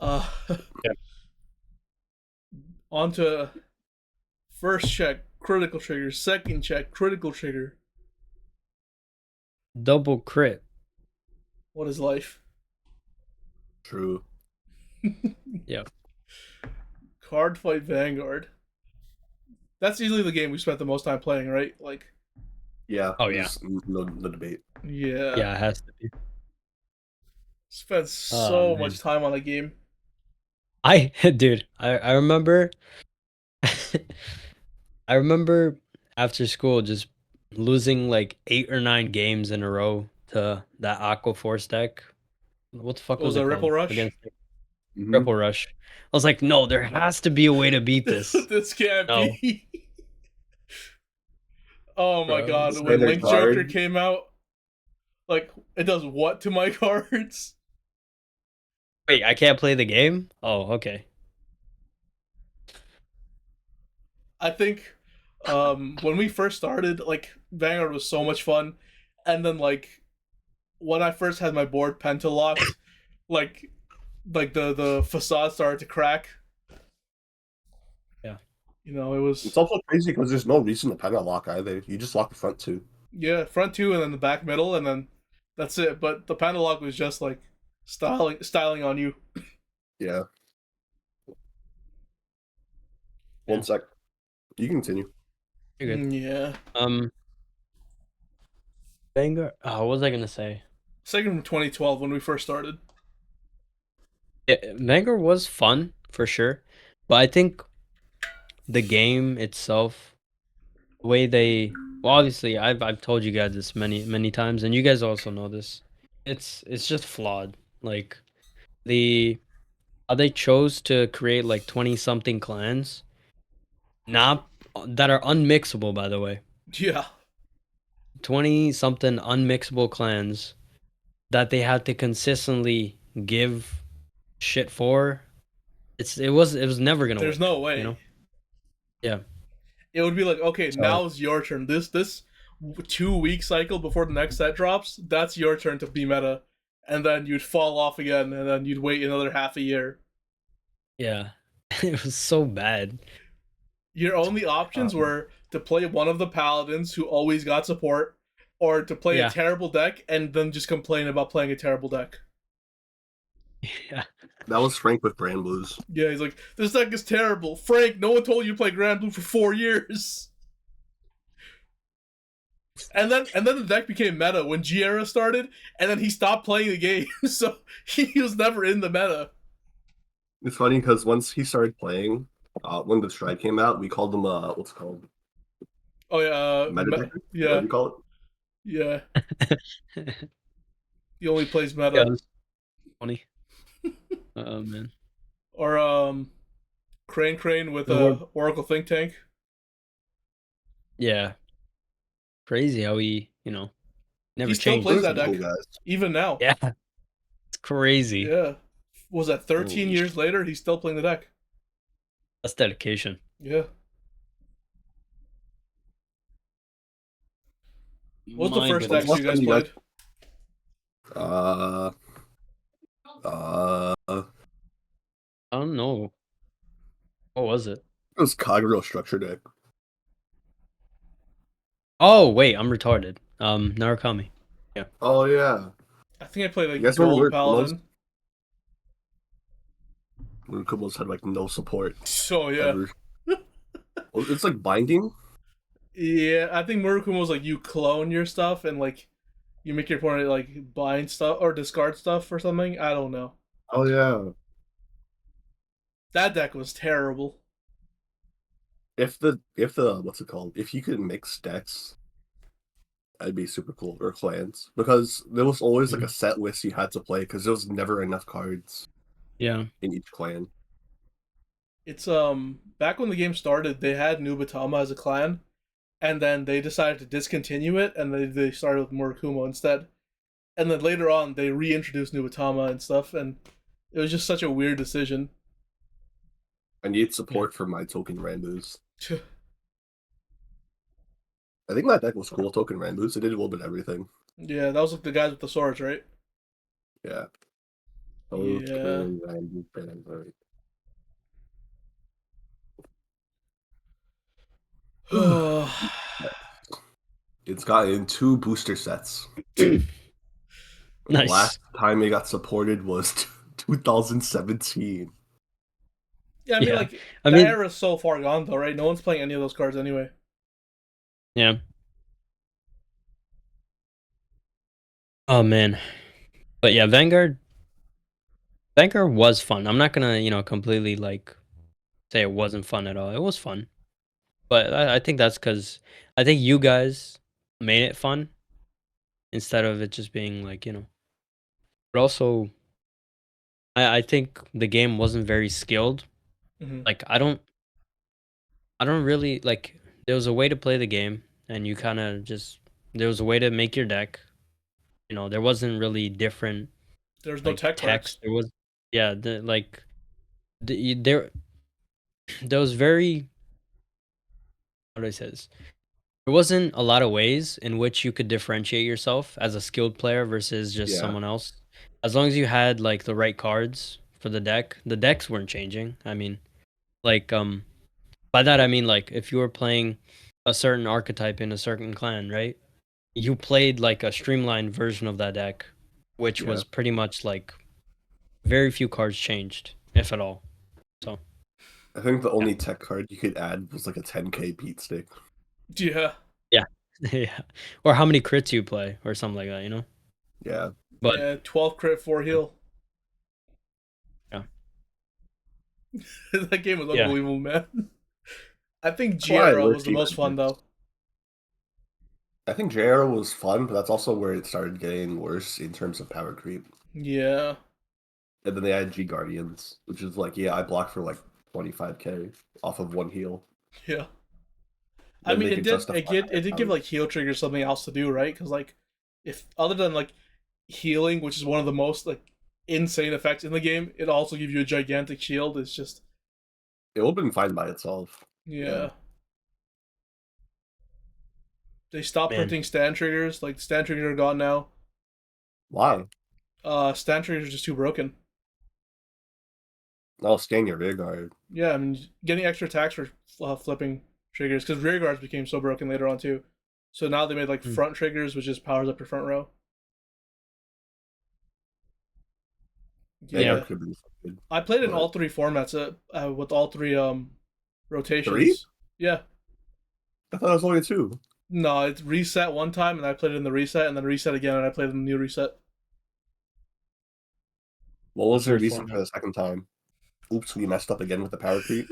Yeah. On to first check, critical trigger. Second check, critical trigger. Double crit. What is life? True. Yeah. Card Fight Vanguard. That's easily the game we spent the most time playing, right? Like, Yeah. Oh, yeah. there's no debate. yeah. Yeah, it has to be. Spent so man. much time on a game. Dude, I remember I remember after school just losing like 8 or 9 games in a row to that Aqua Force deck. What the fuck What was was it that, Ripple called? Rush? Against Mhm. Ripple Rush. I was like, no, there has to be a way to beat this. This can't No. be. Oh my Bro, god, this when weather's Link Joker hard. came out, like, it does what to my cards? Wait, I can't play the game? Oh, okay. I think When we first started, like Vanguard was so much fun, and then like when I first had my board pentalocked, like the facade started to crack. Yeah. You know, it was It's also crazy because there's no reason to penta lock either. You just lock the front two. yeah, front two and then the back middle and then that's it. But the pentalock was just like styling on you. Yeah. Yeah. 1 sec. You can continue. You're good. Yeah. Vanguard. Oh, what was I gonna say? Second from 2012 when we first started. Yeah, Vanguard was fun for sure, but I think the game itself, the way they, well, obviously, I've told you guys this many times, and you guys also know this. It's just flawed. Like the how they chose to create like 20 something clans, not that are unmixable, by the way. Yeah. 20 something unmixable clans that they had to consistently give shit for. It was never gonna There's work. no way. You know? Yeah. It would be like, okay, So- now is your turn. This 2 week cycle before the next set drops, that's your turn to be meta. And then you'd fall off again, and then you'd wait another half a year. Yeah. It was so bad. Your only options were to play one of the paladins who always got support, or to play Yeah. a terrible deck and then just complain about playing a terrible deck. Yeah. That was Frank with Brand Blues. Yeah, he's like, this deck is terrible. Frank, no one told you to play Grand Blue for 4 years. And then the deck became meta when G-Era started, and then he stopped playing the game, so he was never in the meta. It's funny because once he started playing, when the strike came out, we called him what's it called? Oh yeah, Meta deck? What do yeah, you call it? yeah. He only plays meta. Yeah, that's funny. Oh man. Or Crane with Oracle Think Tank. Yeah. Crazy how he, never He still changed. plays Those that are cool deck. guys. Even now. Yeah. It's crazy. Yeah. Was that 13 Holy years later? He's still playing the deck. That's dedication. Yeah. What's the My first goodness. deck you guys played? I don't know. What was it? It was Kagero structure deck. Oh wait, I'm retarded. Narukami. Oh yeah. I think I played like You guys remember Gold where Paladin. When Kumos had like no support. So yeah. Ever. Well, it's like binding. Yeah, I think Murakumo was like you clone your stuff and like you make your opponent like bind stuff or discard stuff or something. I don't know. Oh yeah. That deck was terrible. If the what's it called? If you could mix decks, that'd be super cool. Or clans. Because there was always like a set list you had to play because there was never enough cards Yeah. in each clan. It's back when the game started, they had Nubatama as a clan, and then they decided to discontinue it, and they started with Murakumo instead. And then later on, they reintroduced Nubatama and stuff, and it was just such a weird decision. I need support for my token Ranbus. I think that deck was cool, token Ranbus. It did a little bit of everything. Yeah, that was like the guys with the swords, right? Yeah. Yeah. Ranbus, Ranbus. It's gotten 2 booster sets. The Nice. last time it got supported was 2017. Yeah, I mean, Yeah. like, I that mean, era's so far gone, though, right? No one's playing any of those cards anyway. yeah. Oh man. But yeah, Vanguard was fun. I'm not gonna, completely like say it wasn't fun at all. It was fun. But I think that's because I think you guys made it fun instead of it just being like, But also, I think the game wasn't very skilled. Mhm. Like I don't really like. There was a way to play the game, and you kind of just there was a way to make your deck. There wasn't really different There's no like tech text. perks. There was, yeah, there was very how do I say this? There wasn't a lot of ways in which you could differentiate yourself as a skilled player versus just Yeah. someone else. As long as you had like the right cards for the decks weren't changing. I mean, like by that I mean like if you were playing a certain archetype in a certain clan, right? You played like a streamlined version of that deck, which Yeah. was pretty much like very few cards changed, if at all. So I think the only tech card you could add was like a 10k beat stick. Yeah. yeah, yeah, or how many crits you play or something like that, you know. Yeah. But Yeah, 12 crit, 4 heal. yeah, That game was yeah, unbelievable, man. I think That's why I Giera was the low-key most fun, though. I think JR was fun, but that's also where it started getting worse in terms of power creep. Yeah. And then they had G Guardians, which is like, yeah, I block for like 25k off of one heal. Yeah. I Then mean, they can justify it did give power. like heal trigger something else to do, right? Because like, if other than like healing, which is one of the most like insane effects in the game, it also gives you a gigantic shield. It's just It would have been fine by itself. yeah. They stopped man. printing stand triggers. Like stand triggers are gone now. Why? Stand triggers are just too broken. I'll scan your rear guard. Yeah, I mean, getting extra attacks for flipping triggers because rear guards became so broken later on too. So now they made like Hmm. front triggers, which just powers up your front row. Rear Yeah, guard could have been good. I played in But- all three formats with all three rotations. Three? Yeah, I thought it was only two. no, it's reset one time, and I played it in the reset, and then reset again, and I played in the new reset. What was the Third reason format. for the second time? Oops, we messed up again with the power creep.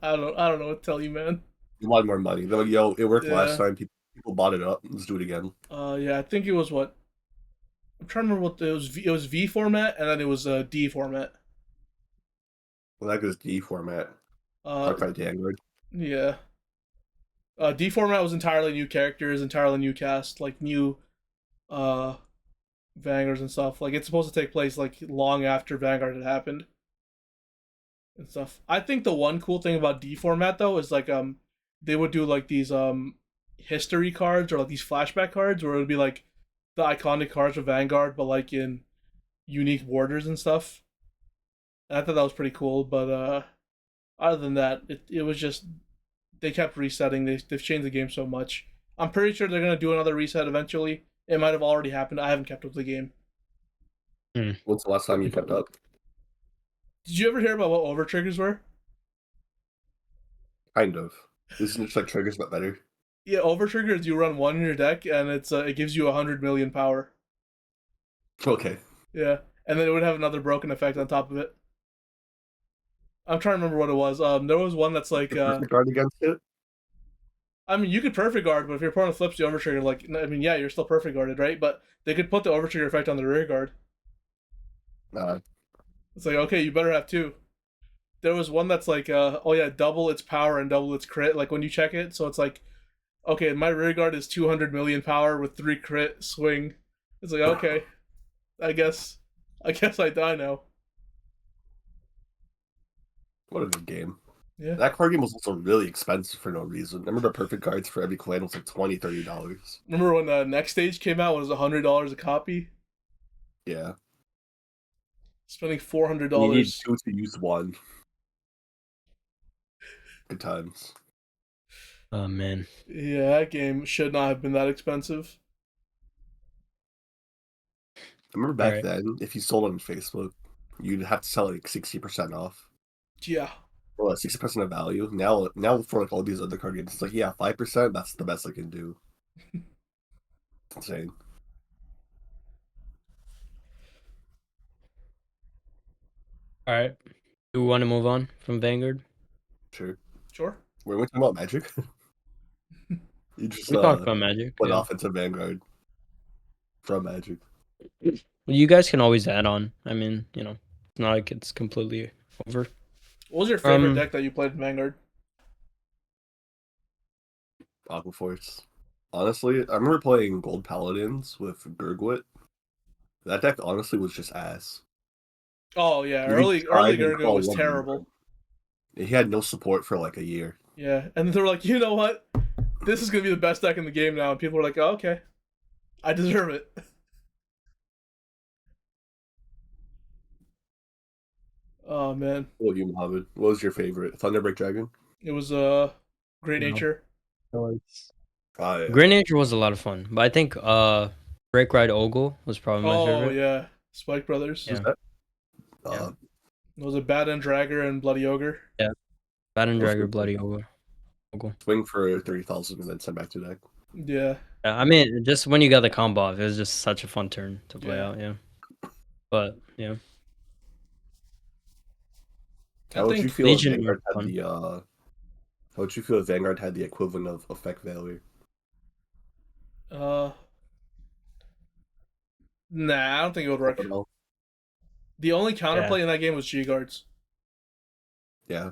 I don't know what to tell you, man. You wanted more money. They're like, yo, it worked Yeah. last time. People bought it up. Let's do it again. Yeah, I think it was what I'm trying to remember what it was. It was V format, and then it was D format. Well, that goes D format. Uh, Darkfight Vanguard. yeah. D format was entirely new characters, entirely new cast, like new uh Vanguards and stuff. Like it's supposed to take place like long after Vanguard had happened and stuff. I think the one cool thing about D format though is like they would do like these history cards or like these flashback cards where it would be like the iconic cards of Vanguard but like in unique borders and stuff. And I thought that was pretty cool, but other than that, it was just they kept resetting. They've changed the game so much. I'm pretty sure they're gonna do another reset eventually. It might have already happened. I haven't kept up with the game. When's the last time you kept up? Did you ever hear about what over triggers were? Kind of. Isn't it just like triggers but better? Yeah, over triggers you run one in your deck and it gives you 100 million power. Okay. Yeah, and then it would have another broken effect on top of it. I'm trying to remember what it was. There was one that's like Perfect guard against it? I mean, you could perfect guard, but if your opponent flips the overtrigger, like, I mean, yeah, you're still perfect guarded, right? But they could put the overtrigger effect on the rear guard. Nah. It's like, okay, you better have two. There was one that's like, oh yeah, double its power and double its crit, like when you check it. So it's like, okay, my rear guard is 200 million power with 3 crit swing. It's like, okay, I guess I die now. What a good game. Yeah. That card game was also really expensive for no reason. I remember perfect cards for every clan was like $20, $30. Remember when Next Stage came out? It was $100 a copy. Yeah. Spending $400. You need two to use one. Good times. Oh man. Yeah, that game should not have been that expensive. I remember back Alright. then, if you sold on Facebook, you'd have to sell like 60% off. Yeah. Well, 60% of value. Now for like all these other card games, it's like, yeah, 5%, that's the best I can do. It's insane. All right. Do we want to move on from Vanguard? Sure. Sure. We're talking about Magic. You just We talked about Magic. went Yeah. off into Vanguard from Magic. You guys can always add on. I mean, you know, it's not like it's completely over. What was your favorite Um, deck that you played in Vanguard? Aquaforce. Honestly, I remember playing Gold Paladins with Gurgwit. That deck honestly was just ass. Oh yeah, You early tried and Gurgo called was one terrible. He had no support for like a year. Yeah, and they're like, you know what? This is gonna be the best deck in the game now, and people are like, oh, okay, I deserve it. Oh man, What about you, Mohammed? What was your favorite? Thunderbreak Dragon? it was Great No. Nature. Oh, yeah. Green Nature was a lot of fun, but I think Break Ride Ogle was probably my Oh favorite. yeah, Spike Brothers. Yeah. Uh, Was it Bad End Dragger and Bloody Ogre? Bad and Those Dragger were Bloody Ogle. Swing for 30,000 and then send back to deck. Yeah. I mean, just when you got the combo off, it was just such a fun turn to play Yeah. out. Yeah, but yeah, I How would you think feel if Legion Vanguard was had fun. the how would you feel if Vanguard had the equivalent of effect value? uh nah, I don't think it would work. Well, The only counterplay in that game was G guards. yeah.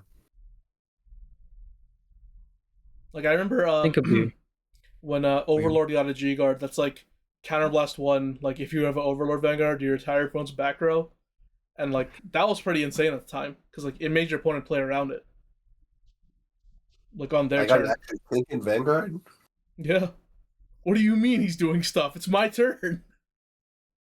Like I remember think it'd be when Overlord got a G guard, that's like Counterblast 1, like if you have an Overlord Vanguard, your entire opponent's back row. And like that was pretty insane at the time. Because like it made your opponent play around it. Like on their I got turn. actually thinking Vanguard. Yeah. What do you mean he's doing stuff? It's my turn.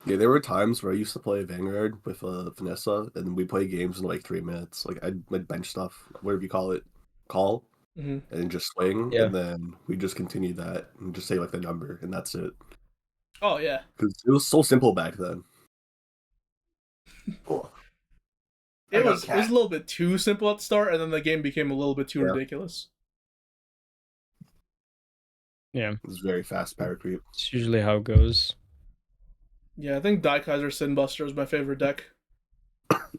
Yeah, there were times where I used to play Vanguard with Vanessa, and we play games in like 3 minutes. Like I'd bench stuff, whatever you call it, call, Mm-hmm. and then just swing, Yeah. and then we just continue that and just say like the number, and that's it. Oh yeah. Because it was so simple back then. Cool. It was a little bit too simple at the start, and then the game became a little bit too Yeah. ridiculous. yeah. It was very fast power creep. It's usually how it goes. Yeah, I think Daikaiser Sinbuster is my favorite deck.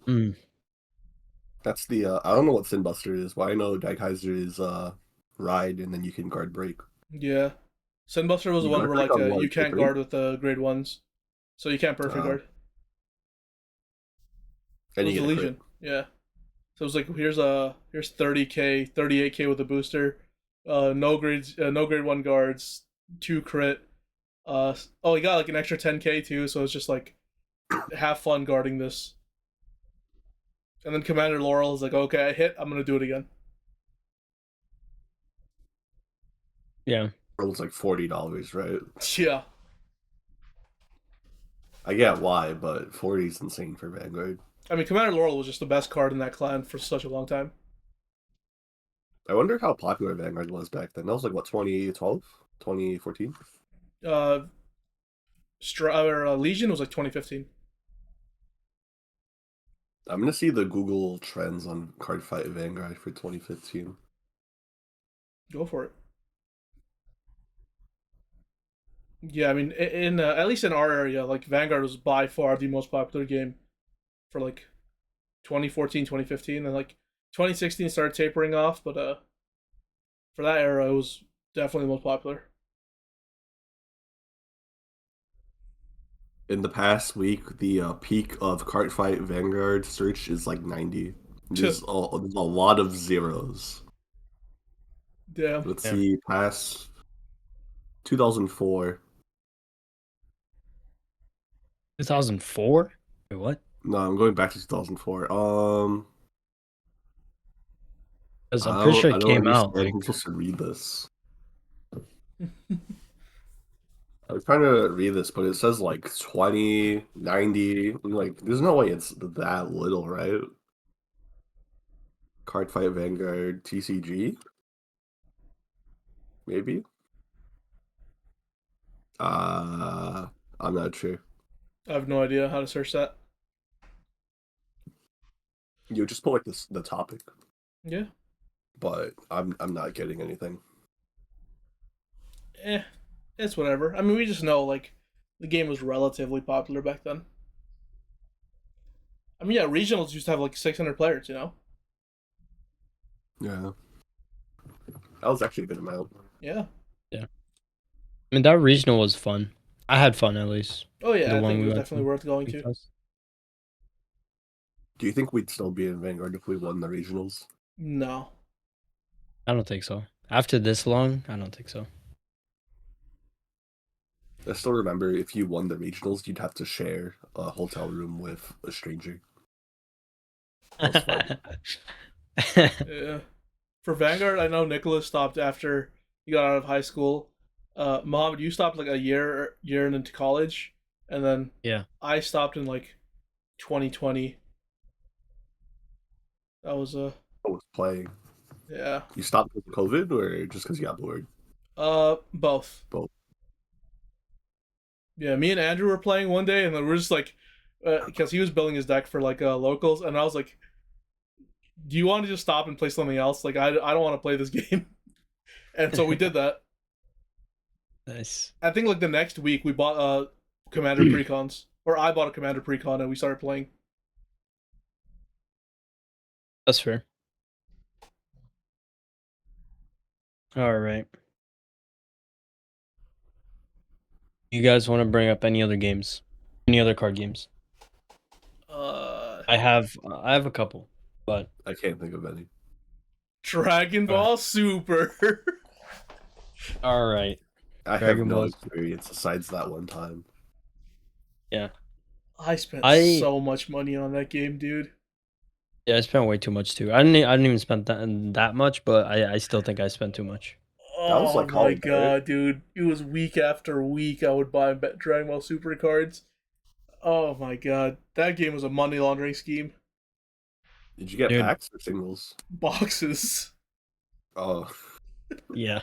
Mm. That's the I don't know what Sinbuster is, but I know Daikaiser is ride, and then you can guard break. Yeah. Sinbuster was the You one guard where like break on what, you can't K3? guard with the grade ones. So you can't perfect guard. And It you was get the a Legion. Yeah. So it was like here's 30k, 38k with the booster, no grade 1 guards, 2 crit. He got like an extra 10k too, so it's just like have fun guarding this. And then Commander Laurel is like, okay, I hit, I'm gonna do it again. Yeah. It was like $40, right? Yeah. I get why, but 40 is insane for Vanguard. I mean, Commander Laurel was just the best card in that clan for such a long time. I wonder how popular Vanguard was back then. That was like what, 2012, 2014? Legion was like 2015. I'm gonna see the Google trends on Cardfight Vanguard for 2015. Go for it. Yeah, I mean, in at least in our area, like Vanguard was by far the most popular game for like 2014, 2015, and like 2016 started tapering off, but for that era, it was definitely the most popular. In the past week, the peak of Cardfight Vanguard search is like 90. There's a lot of zeros. Damn. Let's see, past 2004. 2004? Wait, what? No, I'm going back to 2004. Because I'm pretty sure it came out. I'm Like, supposed to read this. I was trying to read this, but it says like 20, 90. I'm like, there's no way it's that little, right? Cardfight Vanguard TCG? Maybe? I'm not sure. I have no idea how to search that. You just put like the topic, Yeah. but I'm not getting anything. It's whatever. I mean, we just know like the game was relatively popular back then. I mean, yeah, regionals used to have like 600 players, you know? Yeah. That was actually a good amount. Yeah. I mean, that regional was fun. I had fun at least. Oh yeah, The I one think it we was went definitely to. worth going to. Do you think we'd still be in Vanguard if we won the regionals? No. I don't think so. After this long, I don't think so. I still remember if you won the regionals, you'd have to share a hotel room with a stranger. That's fun. Yeah. For Vanguard, I know Nicholas stopped after he got out of high school. Mohammed, you stopped like a year and into college, and then Yeah. I stopped in like 2020. That was I was playing. yeah. You stopped with COVID or just because you got bored? Both. Both. Yeah, me and Andrew were playing one day, and then we're just like, because he was building his deck for like locals, and I was like, "Do you want to just stop and play something else? Like, I don't want to play this game." And so we did that. Nice. I think like the next week we bought Commander Precons, or I bought a Commander Precon, and we started playing. That's fair. All right. You guys want to bring up any other games? Any other card games? I have a couple, but I can't think of any. Dragon Ball Super. all right. I have Dragon no Ball. experience besides that one time. Yeah. I spent so much money on that game, dude. Yeah, I spent way too much too. I didn't even spend that much, but I still think I spent too much. That was Oh like my college, right? god, dude. It was week after week I would buy Dragon Ball Super cards. Oh my god. That game was a money laundering scheme. Did you get Dude. packs or singles? Boxes. Oh, Yeah.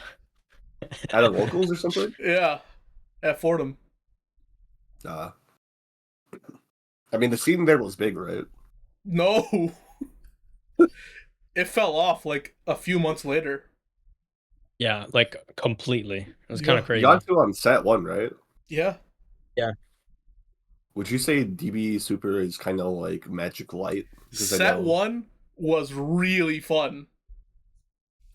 out of locals or something? Yeah. At Fordham. I mean, the scene there was big, right? No. It fell off like a few months later. Yeah, like completely. It was Yeah. kind You of crazy. got to on set one, right? Yeah. Would you say DB Super is kind of like Magic Light? Because I Set know- one was really fun.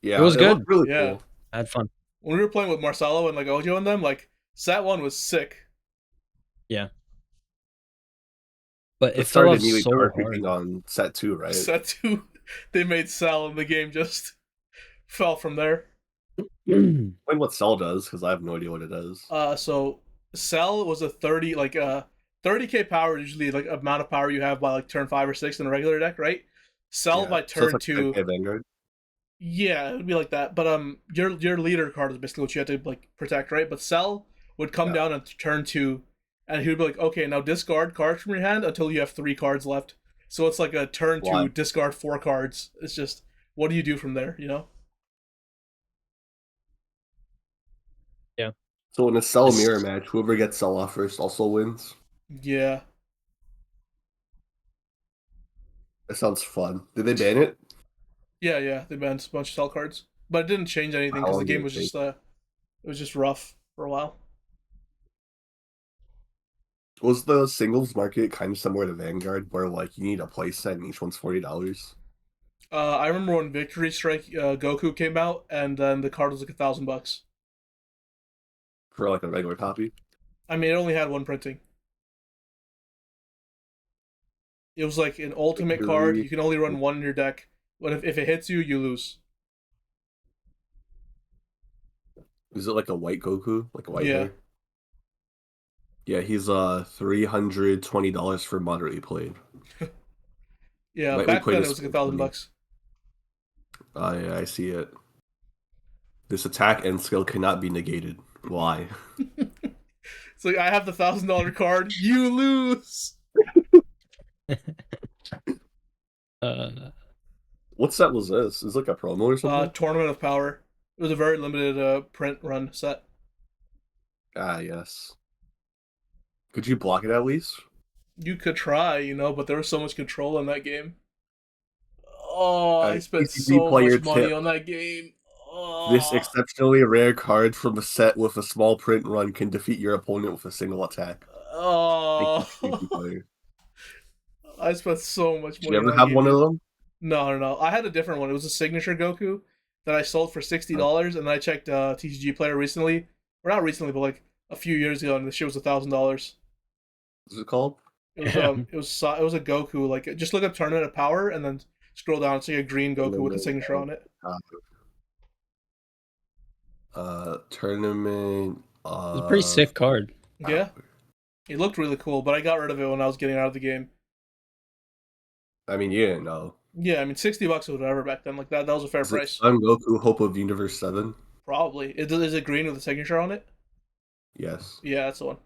Yeah, It was good. looked really Yeah. cool. I had fun. When we were playing with Marcelo and like Ojo and them, like set one was sick. But it It fell started off nearly so power hard. creeping on set two, right? Set two, they made Sal and the game just fell from there. Explain what Cell does, because I have no idea what it does. So Cell was a 30k power, usually like amount of power you have by like turn 5 or 6 in a regular deck, right? Cell Yeah. by So it's turn like 2. 10K Vanguard. Yeah, it would be like that. But your leader card is basically what you have to like protect, right? But Cell would come Yeah. down on turn 2, and he would be like, okay, now discard cards from your hand until you have 3 cards left. So it's like a turn 2 Why? discard 4 cards. It's just what do you do from there, you know? So in a Cell It's- mirror match, whoever gets Cell off first also wins. Yeah. That sounds fun. Did they ban it? Yeah, they banned a bunch of Cell cards, but it didn't change anything How because the long did game it was take? just it was just rough for a while. Was the singles market kind of similar to Vanguard, where like you need a play set and each one's $40? I remember when Victory Strike Goku came out, and then the card was like $1,000. For like a regular copy? I mean, it only had one printing. It was like an ultimate card. You can only run one in your deck. But if it hits you, you lose. Is it like a white Goku? Like a white Yeah. hair? Yeah, he's $320 for moderately played. Yeah, Lightly back played then it is was like $1,000. Yeah, I see it. This attack and skill cannot be negated. Why? It's like I have the $1,000 card. You lose. What set was this? Is it like a promo or something? Tournament of Power. It was a very limited print run set. Ah, yes. Could you block it at least? You could try, you know, but there was so much control in that game. Oh, I spent PCB so player much money tip. on that game. Oh. This exceptionally rare card from a set with a small print run can defeat your opponent with a single attack. Oh. PCB player. I spent so much Did money. you ever on that have game, one dude. of them? No. I had a different one. It was a signature Goku that I sold for $60, and then I checked TCG Player recently, or not recently, but like a few years ago, and the shit was $1,000. What's it called? It was it was a Goku. Like just look up Tournament of Power, and then scroll down and see a green Goku with a signature on it. Tournament. It's a pretty sick card. Yeah, it looked really cool, but I got rid of it when I was getting out of the game. I mean, you didn't know. Yeah, I mean, $60 or whatever back then. Like that was a fair Is it price. Son Goku Hope of Universe 7? Probably. Is it green with a signature on it? Yes. Yeah, that's the one.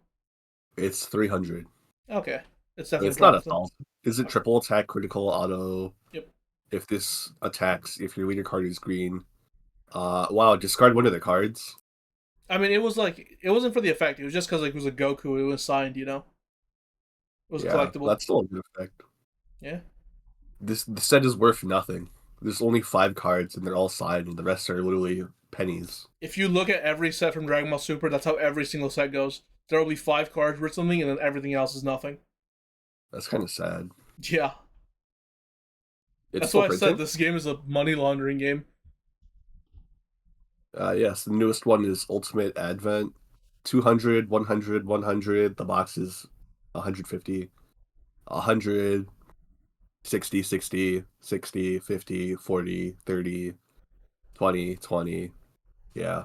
It's 300. Okay, it's definitely It's not a dropped then. thousand. Is it triple attack, critical, auto? Yep. If this attacks, if your leader card is green. Wow, discard one of the cards. I mean, it was like it wasn't for the effect. It was just because like, it was a Goku. It was signed. It was Yeah, collectible. that's still a good effect. Yeah. The set is worth nothing. There's only 5 cards, and they're all signed, and the rest are literally pennies. If you look at every set from Dragon Ball Super, that's how every single set goes. There will be 5 cards worth something, and then everything else is nothing. That's kind of sad. Yeah. It's That's still why I said printing. this game is a money laundering game. Yes, the newest one is Ultimate Advent. 200, 100, 100. The box is 150. 100, 60, 60, 60, 50, 40, 30, 20, 20. Yeah.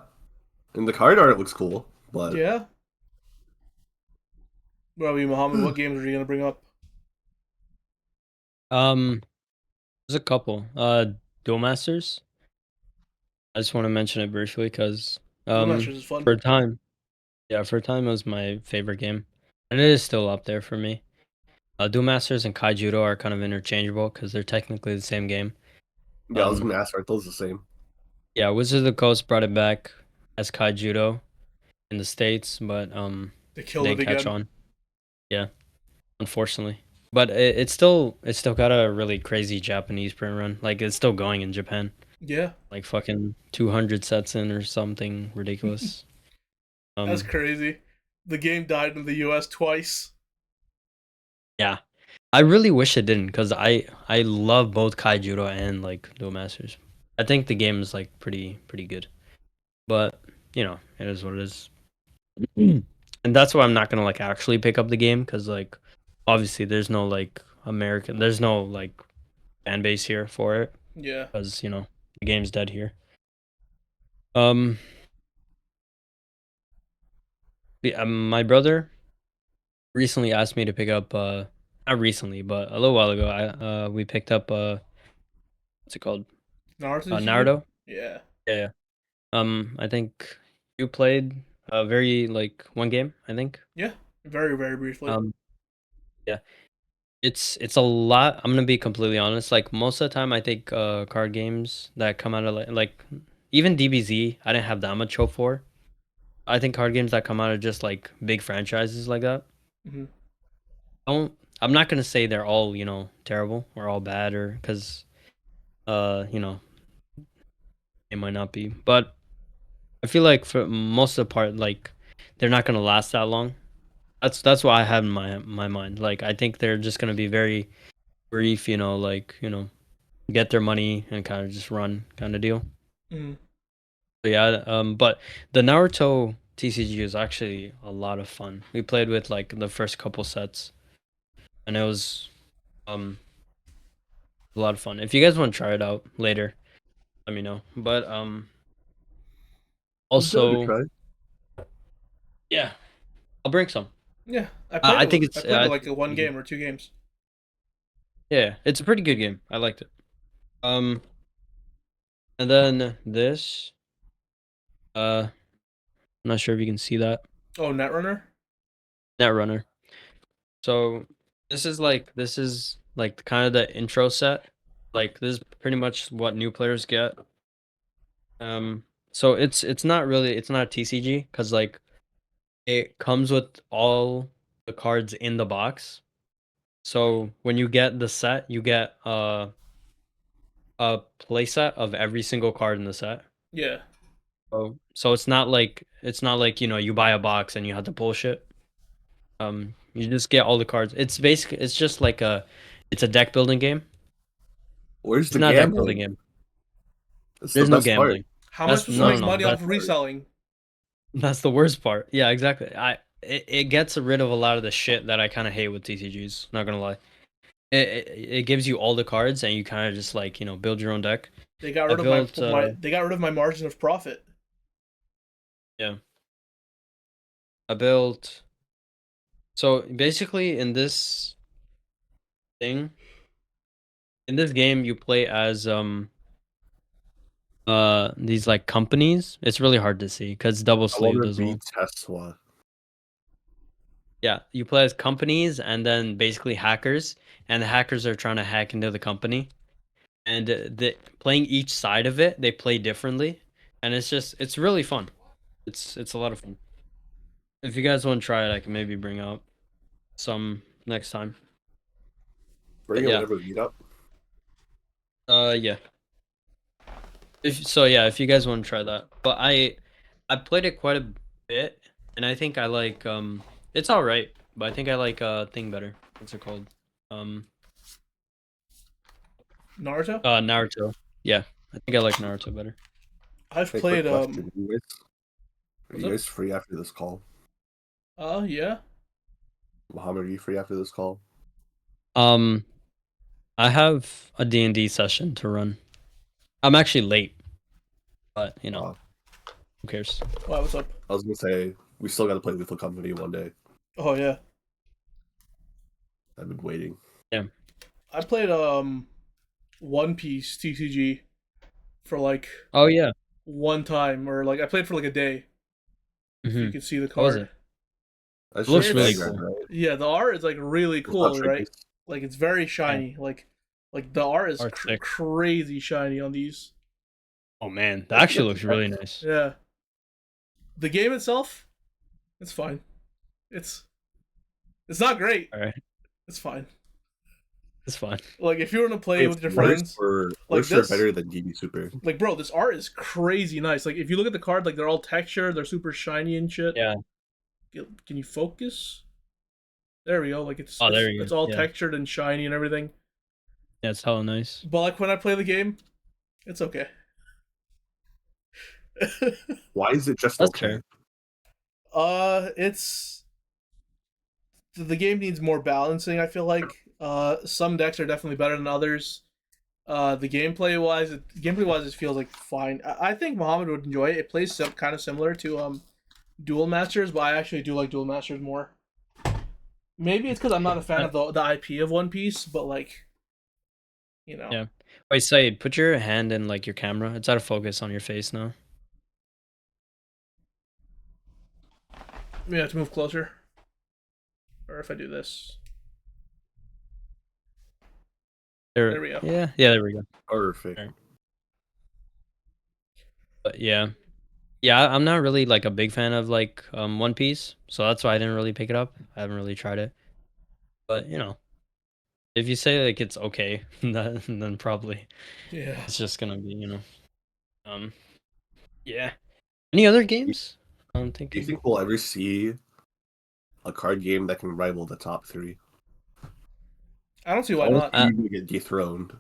And the card art looks cool, but Yeah. What about you, Muhammad? What games are you gonna bring up? Um, there's a couple. Duel Masters. I just want to mention it briefly because Duel Masters is fun. for a time, yeah, for a time it was my favorite game, and it is still up there for me. Duel Masters and Kai Judo are kind of interchangeable because they're technically the same game. yeah, I was Um, gonna ask, aren't those the same? yeah, Wizards of the Coast brought it back as Kai Judo in the States, but They killed they it didn't catch again. on. Yeah, unfortunately. But it's still got a really crazy Japanese print run. Like it's still going in Japan. Yeah. Like fucking 200 sets in or something ridiculous. That's Um, crazy. The game died in the US twice. yeah, I really wish it didn't because I love both Kai Judo and like Duel Masters. I think the game is like pretty good, but you know it is what it is. And that's why I'm not gonna like actually pick up the game because like obviously there's no like fan base here for it Yeah. because you know the game's dead here. Um, my brother recently asked me to pick up not recently but a little while ago we picked up what's it called, Naruto TCG? Naruto. Yeah. Yeah. I think you played very like one game, I think. Yeah. Very, very briefly. Um, yeah. It's a lot. I'm gonna be completely honest. Like most of the time, I think card games that come out of like even DBZ, I didn't have that much hope for. I think card games that come out of just like big franchises like that. Hmm. Don't. I'm not gonna say they're all terrible or all bad or because you know it might not be, but I feel like for most of the part, like they're not gonna last that long. That's what I have in my mind. Like I think they're just gonna be very brief, like get their money and kind of just run kind of deal. Hmm. But yeah, but the Naruto TCG is actually a lot of fun. We played with like the first couple sets, and it was um a lot of fun. If you guys want to try it out later, let me know. But I'm down to also try. yeah, I'll bring some. Yeah. I think I it's played it I like think a it's one pretty good. game or 2 games. Yeah, it's a pretty good game. I liked it. Um, and then this, I'm not sure if you can see that Oh, Netrunner? Netrunner. So this is like kind of the intro set. Like this is pretty much what new players get. So it's not a TCG because like it comes with all the cards in the box. So when you get the set, you get a playset of every single card in the set. Yeah. So it's not like you buy a box and you have to bullshit. You just get all the cards. It's just like it's a deck building game. Where's It's the not a deck building gambling? game. That's the There's no best part. gambling. How am I That's supposed to no no make no. money off That's of reselling? that's the worst part. Yeah, exactly. It gets rid of a lot of the shit that I kind of hate with TCGs. Not gonna lie. It gives you all the cards and you kind of just like build your own deck. They got I rid of my built they got rid of my margin of profit. yeah. I built so basically in this thing in this game you play as these like companies. It's really hard to see because double I want sleeved to as be well. Tesla. Yeah, you play as companies and then basically hackers, and the hackers are trying to hack into the company. And the playing each side of it, they play differently, and it's really fun. It's a lot of fun. If you guys want to try it, I can maybe bring out some next time. Bring But it yeah, whenever we meet up. yeah. If you guys want to try that, but I played it quite a bit, and I think I like it's all right, but I think I like thing better. What's it called? Um, Naruto. Naruto. Yeah, I think I like Naruto better. I've Hey, quick played question. Are What's you up? guys free after this call? Yeah. Muhammad, are you free after this call? Um, I have a D&D session to run. I'm actually late, but Uh, who cares? Wow, what's up? I was gonna say we still got to play Lethal Company one day. Oh yeah. I've been waiting. Yeah. I played One Piece TCG for like Oh yeah. one time, or like I played for like a day. If you Mm-hmm. could see the How was card. it? That's It looks just really Vanguard, cool. right? Yeah, the art is like really It's not cool, right? Trinket. Like it's very shiny. Like the art is Art's sick. crazy shiny on these. Oh man, that actually looks really nice. Yeah. The game itself, it's fine. It's not great. All right, It's fine. it's fine. Like if you were to play with your Worse friends, for like worse or this, better than DB Super. like bro, this art is crazy nice. Like if you look at the card, like they're all textured, they're super shiny and shit. Yeah. Can you focus? There we go. Like Oh, there you it's go. all Yeah. textured and shiny and everything. Yeah, it's hella nice. But like when I play the game, it's okay. Why is it just That's okay? fair. It's the game needs more balancing. I feel like some decks are definitely better than others. The gameplay wise, it feels like fine. I think Muhammad would enjoy it. It plays kind of similar to Duel Masters, but I actually do like Duel Masters more. Maybe it's because I'm not a fan of the IP of One Piece, but like, you know. Yeah. Wait, Said, put your hand in like your camera. It's out of focus on your face now. We have to move closer. Or if I do this. There we go. Yeah, there we go. Perfect. Right. But yeah, I'm not really like a big fan of like One Piece, so that's why I didn't really pick it up. I haven't really tried it, but if you say like it's okay, then probably Yeah. it's just gonna be yeah. Any other games? I'm Do you thinking. think we'll ever see a card game that can rival the top three? I don't see why I not. want you to get dethroned.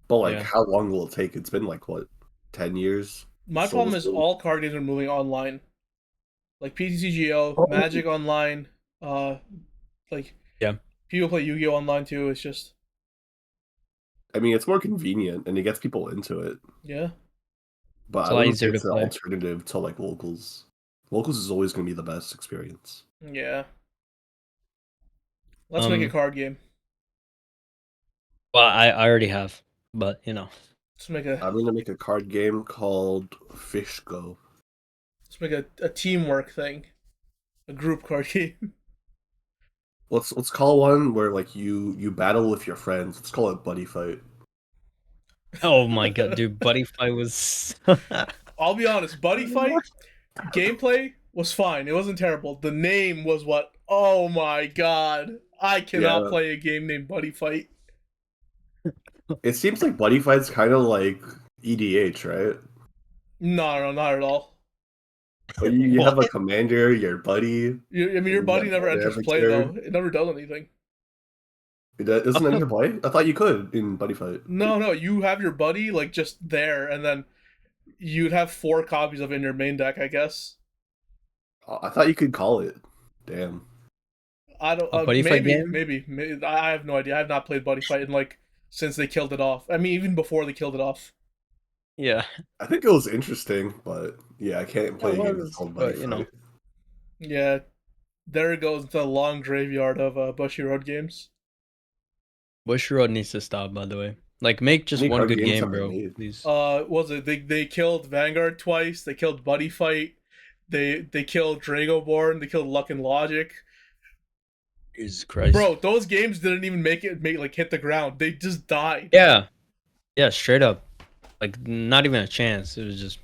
But like, Yeah. how long will it take? It's been like what, 10 years? My So problem is we'll- all card games are moving online. Like PTCGO, Oh. Magic Online, like Yeah. people play Yu-Gi-Oh online too. It's just I mean, it's more convenient and it gets people into it. yeah. But It's I a lot wouldn't easier say to it's an play. alternative to like locals. Locals is always going to be the best experience. Yeah. Let's make a card game. Well, I already have, but Let's make a I'm going to make a card game called Fish Go. let's make a teamwork thing. A group card game. Let's call one where like you battle with your friends. Let's call it Buddy Fight. Oh my god, dude, Buddy Fight was. I'll be honest, Buddy Fight gameplay was fine. It wasn't terrible. The name was what? Oh my god. I cannot Yeah. play a game named Buddy Fight. It seems like Buddy Fight's kind of like EDH, right? No, not at all. But you have a commander, your buddy. I mean, your buddy never enters play though. It never does anything. Isn't that your play? I thought you could in Buddy Fight. No, you have your buddy like just there, and then you'd have 4 copies of it in your main deck, I guess. I thought you could call it. Damn. I don't. A Buddy Fight game? Maybe. I have no idea. I have not played Buddy Fight in like since they killed it off. I mean, even before they killed it off. Yeah. I think it was interesting, but yeah, I can't play a game that's called Buddy but, Fight. Yeah, there it goes into the long graveyard of Bushy Road games. Bush Road needs to stop, by the way. Like, make How just many one card good games game, have they bro. made? Please. Was it they killed Vanguard twice? They killed Buddy Fight. They killed Dragoborn. They killed Luck and Logic. Jesus Christ. Bro, those games didn't even make like hit the ground. They just died. Yeah. Yeah, straight up. Like, not even a chance. It was just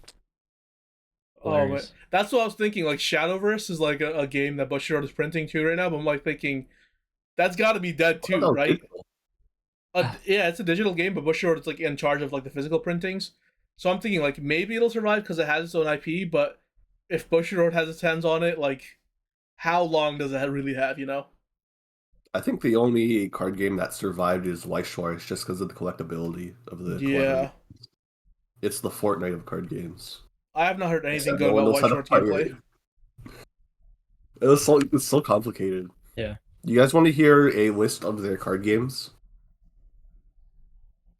Oh man, hilarious. that's what I was thinking. Like Shadowverse is like a game that Bushiroad is printing too right now. But I'm like thinking that's got to be dead Oh, too, no, right? digital. Yeah, it's a digital game, but Bushiroad is like in charge of like the physical printings. So I'm thinking like maybe it'll survive because it has its own IP. But if Bushiroad has its hands on it, like how long does it really have? You know? I think the only card game that survived is Weiss Schwarz just because of the collectability of the Yeah, collaboration. It's the Fortnite of card games. I have not heard anything Except good no one about knows White how to Short pirate gameplay. it. It's so complicated. Yeah. You guys want to hear a list of their card games?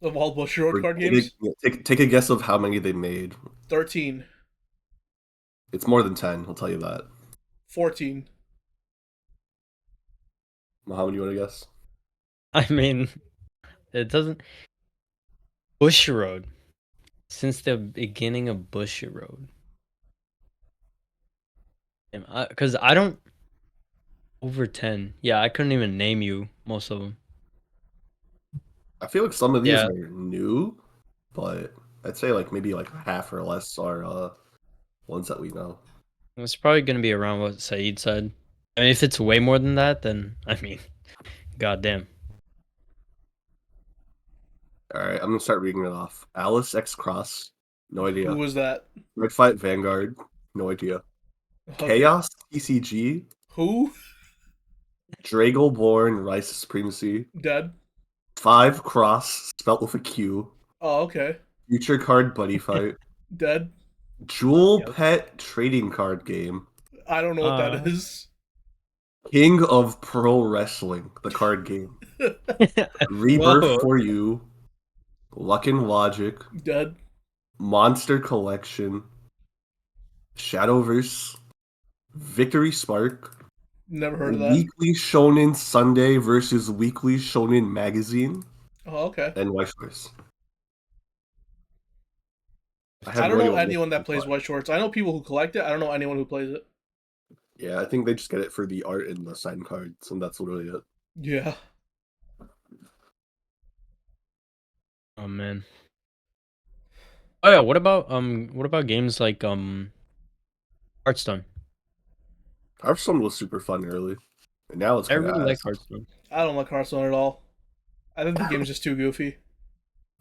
Of all Bushiroad Or card games, take a guess of how many they made. 13, It's more than 10, I'll tell you that. 14. Mohammed, you want to guess? I mean, it doesn't. Bushiroad. Since the beginning of Bushiroad. Because I don't. Over 10. Yeah, I couldn't even name you most of them. I feel like some of these Yeah. are new, but I'd say like maybe like half or less are ones that we know. It's probably going to be around what Saeed said. I mean, if it's way more than that, then, I mean, goddamn. Alright, I'm gonna start reading it off. Alice X Cross, no idea. Who was that? Red Fight Vanguard, no idea. Okay. Chaos TCG, Who? Dragoborn Rise of Supremacy, Dead. 5 Cross, spelt with a Q, Oh, okay. Future Card Buddy Fight, Dead. Jewel Yep. Pet Trading Card Game, I don't know what that is. King of Pro Wrestling, the card game, Rebirth Whoa. for You, Luck and Logic, Dead. Monster Collection, Shadowverse, Victory Spark, Never heard of that. Weekly Shonen Sunday versus Weekly Shonen Magazine, Oh, okay. and Wifeverse. I don't know anyone that plays White Shorts. I know people who collect it. I don't know anyone who plays it. Yeah, I think they just get it for the art and the sign cards, and that's literally it. Yeah. Oh, man. Oh, yeah, what about games like, Hearthstone? Hearthstone was super fun early, and now it's I kind of really like Hearthstone. I don't like Hearthstone at all. I think the game's just too goofy.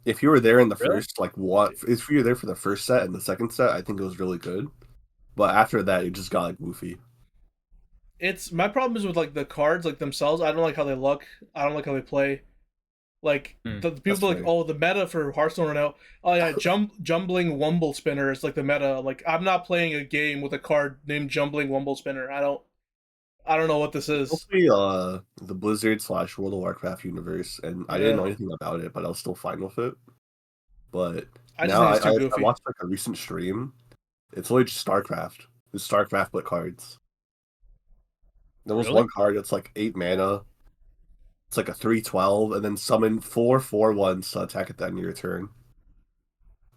If you were there in the Really? first, like, what? If you were there for the first set and the second set, I think it was really good. But after that, it just got like goofy. It's my problem is with like the cards like themselves. I don't like how they look. I don't like how they play. Like the That's people like, fair. oh, the meta for Hearthstone right now. Oh yeah, jumbling Wumble Spinner is like the meta. Like I'm not playing a game with a card named Jumbling Wumble Spinner. I don't know what this is. Mostly, the Blizzard / World of Warcraft universe, and I didn't know anything about it, but I was still fine with it. But I just now think it's too I goofy. watched like a recent stream. It's literally just StarCraft. It's StarCraft but cards. There was Really? one card that's like 8 mana. It's like a 3/12, and then summon 4/4/1s to attack at the end of your turn.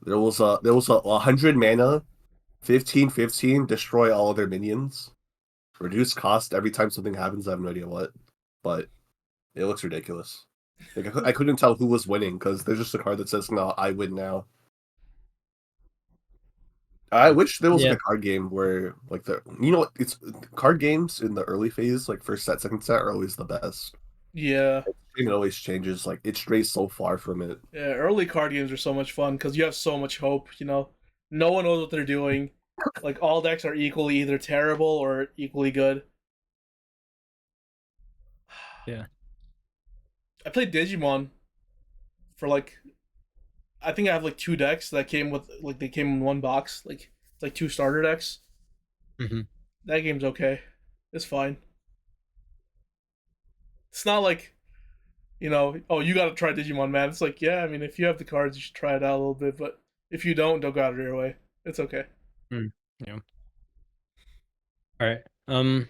There was a 100 mana, 15/15, destroy all of their minions. Reduce cost every time something happens. I have no idea what, but it looks ridiculous. Like I couldn't tell who was winning because there's just a card that says, "No, I win now." I wish there was like Yeah. a card game where like it's card games in the early phase, like first set, second set, are always the best. Yeah, It always changes. Like it strays so far from it. yeah. Early card games are so much fun because you have so much hope. You know, no one knows what they're doing. Like all decks are equally either terrible or equally good. Yeah. I played Digimon for like I think I have like 2 decks that came with like they came in one box, like it's like 2 starter decks. Mhm. That game's okay. It's fine. It's not like, oh, you gotta try Digimon, man. It's like, yeah, I mean, if you have the cards, you should try it out a little bit, but if you don't go out of your way. It's okay. Yeah. All right. I'm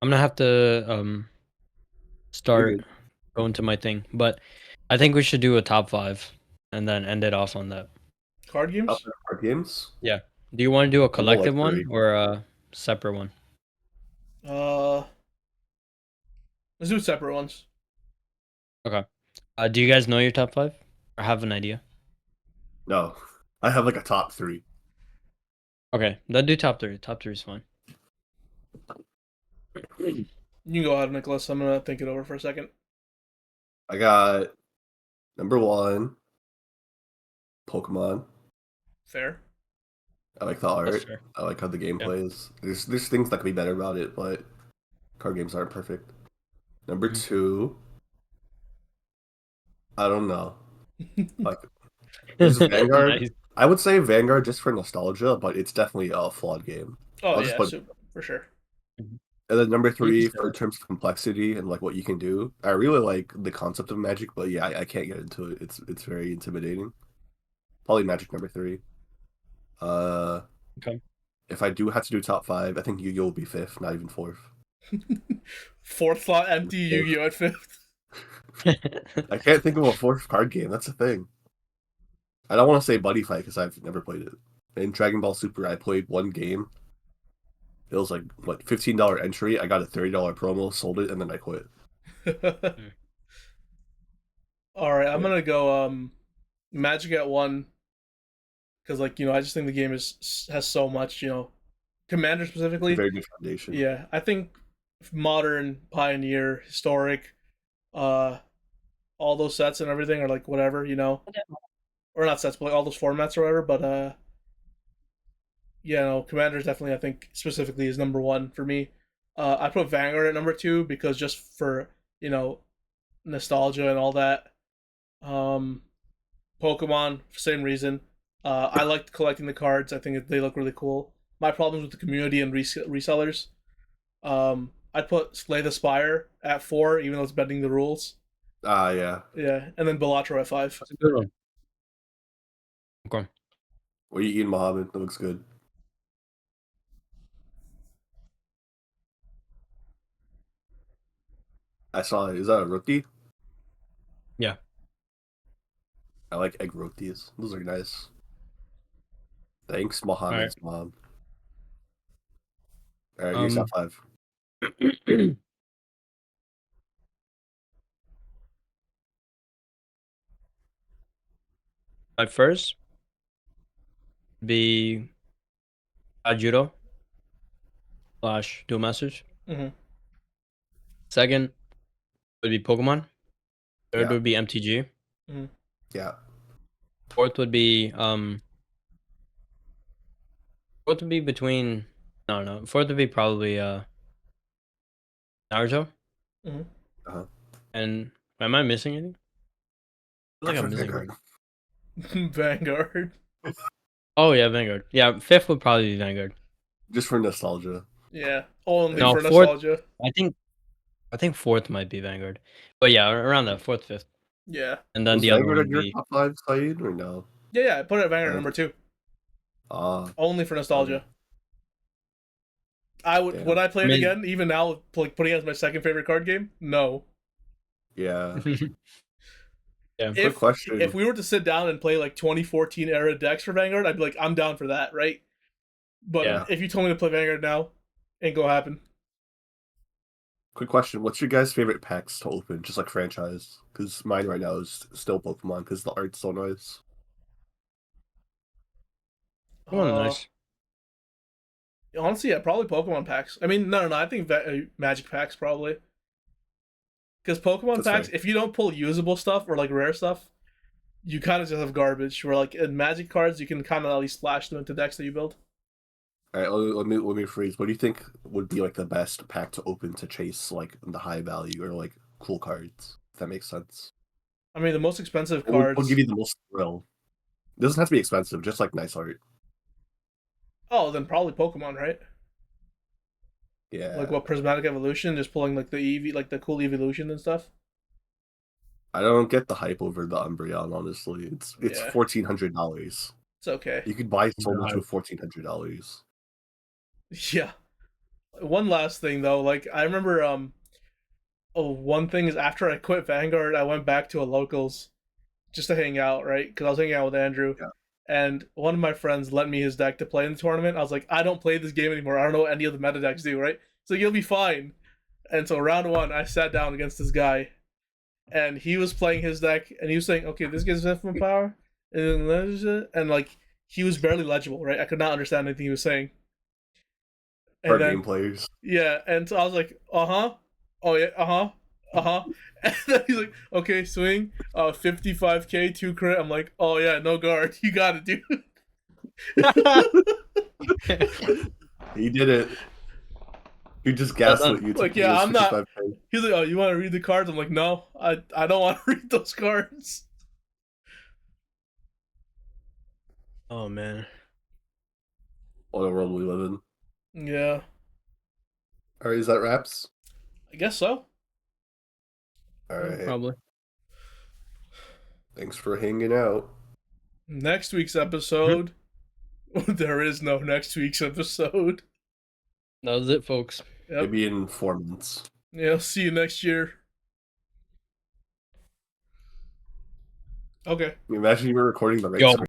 gonna have to You're start good. going to my thing, but I think we should do a top 5 and then end it off on that. Card games? Top 5 card games. Do you want to do a I'll go, like, collective one 3. or a separate one? Let's do separate ones. Do you guys know your top 5 or have an idea? No, I have like a top 3. Okay, then do top 3. Top 3 is fine. You can go ahead, Nicholas. I'm gonna think it over for a second. I got number 1, Pokemon. Fair. I like the That's art. fair. I like how the game plays. There's things that could be better about it, but card games aren't perfect. Number Mhm. 2, I don't know. Like, This is Vanguard. Nice. I would say Vanguard just for nostalgia, but it's definitely a flawed game. Oh I'll just yeah, put- super, for sure. And then number 3, can for say terms of complexity and like what you can do, I really like the concept of Magic, but yeah, I can't get into it. It's very intimidating. Probably Magic number 3. Okay. If I do have to do top 5, I think Yu-Gi-Oh will be 5th, not even 4th. Fourth slot empty, Yu-Gi-Oh at 5th. I can't think of a 4th card game. That's the thing. I don't want to say Buddy Fight because I've never played it. In Dragon Ball Super, I played one game. It was like what $15 entry. I got a $30 promo, sold it, and then I quit. All right, I'm Yeah. gonna go Magic at 1 because like I just think the game has so much. Commander It's a specifically. very good foundation. Yeah, I think modern, pioneer, historic, all those sets and everything are like whatever, or not sets, but like all those formats or whatever. But Commander's definitely I think specifically is number 1 for me. I put Vanguard at number 2 because just for nostalgia and all that. Pokemon, same reason. I liked collecting the cards. I think they look really cool. My problems with the community and resellers. I'd put Slay the Spire at 4, even though it's bending the rules. Yeah. Yeah, and then Balatro at 5. That's a good one. Okay. What are you eating, Mohammed? That looks good. I saw it. Is that a roti? Yeah. I like egg rotis. Those are nice. Thanks, Mohammed's mom. Alright, here's top 5. My first be Judo / Duel Masters. Mhm. Second would be Pokemon. Third Yeah. would be MTG. Yeah. Fourth would be Fourth would be between no. Fourth would be probably Naruto. Mhm. And am I missing anything? I feel like I'm missing. Vanguard. Vanguard. Oh yeah, Vanguard. Yeah, fifth would probably be Vanguard. Just for nostalgia. Yeah, only No, for fourth- nostalgia. I think fourth might be Vanguard. But yeah, around that fourth, fifth, Yeah. and then Was the other Vanguard one on would your be top 5, Saeed, or no? Yeah. I put it at Vanguard at Oh. number 2, Ah, only for nostalgia. I would. Damn. Would I play I it mean- again? Even now, like putting it as my second favorite card game? No. yeah. yeah. Good question. If we were to sit down and play like 2014 era decks for Vanguard, I'd be like, I'm down for that, right? But Yeah. if you told me to play Vanguard now, ain't gonna happen. Quick question. What's your guys' favorite packs to open? Just like franchise? Because mine right now is still Pokemon because the art's so nice. Oh, nice. Honestly, yeah, probably Pokemon packs. I mean, no. I think Magic packs probably. Because Pokemon That's packs, fair. if you don't pull usable stuff or like rare stuff, you kind of just have garbage. Where like in Magic cards, you can kind of at least splash them into decks that you build. All right, let me freeze. What do you think would be like the best pack to open to chase like the high value or like cool cards? If that makes sense. I mean, the most expensive What cards. would give you the most thrill? It doesn't have to be expensive, just like nice art. Oh, then probably Pokemon, right? Yeah. Like what Prismatic Evolution, just pulling like the EV, like the cool evolution and stuff. I don't get the hype over the Umbreon, honestly. It's Yeah. $1,400. It's okay. You could buy so much Yeah. with $1,400. Yeah. One last thing though, like I remember one thing is after I quit Vanguard, I went back to a locals just to hang out, right? Because I was hanging out with Andrew, Yeah. and one of my friends lent me his deck to play in the tournament. I was like, I don't play this game anymore. I don't know what any of the meta decks do, right? So you'll be fine. And so round one, I sat down against this guy, and he was playing his deck, and he was saying, okay, this gives infinite power, and like he was barely legible, right? I could not understand anything he was saying. And Card then game players. yeah, and so I was like, oh yeah, and then he's like, okay, swing, 55k 2 crit. I'm like, oh yeah, no guard, you got it, dude. He did it. He just Well gaslit done. you. Like, To yeah, use I'm not. 55K. He's like, oh, you want to read the cards? I'm like, no, I don't want to read those cards. Oh man. What a world we live in. Yeah, Alright, is that wraps? I guess so. Alright. Probably. Thanks for hanging out. Next week's episode. There is no next week's episode. That was it, folks. Yep. Maybe in 4 months. Yeah, see you next year. Okay. Imagine you were recording the right Yo. screen.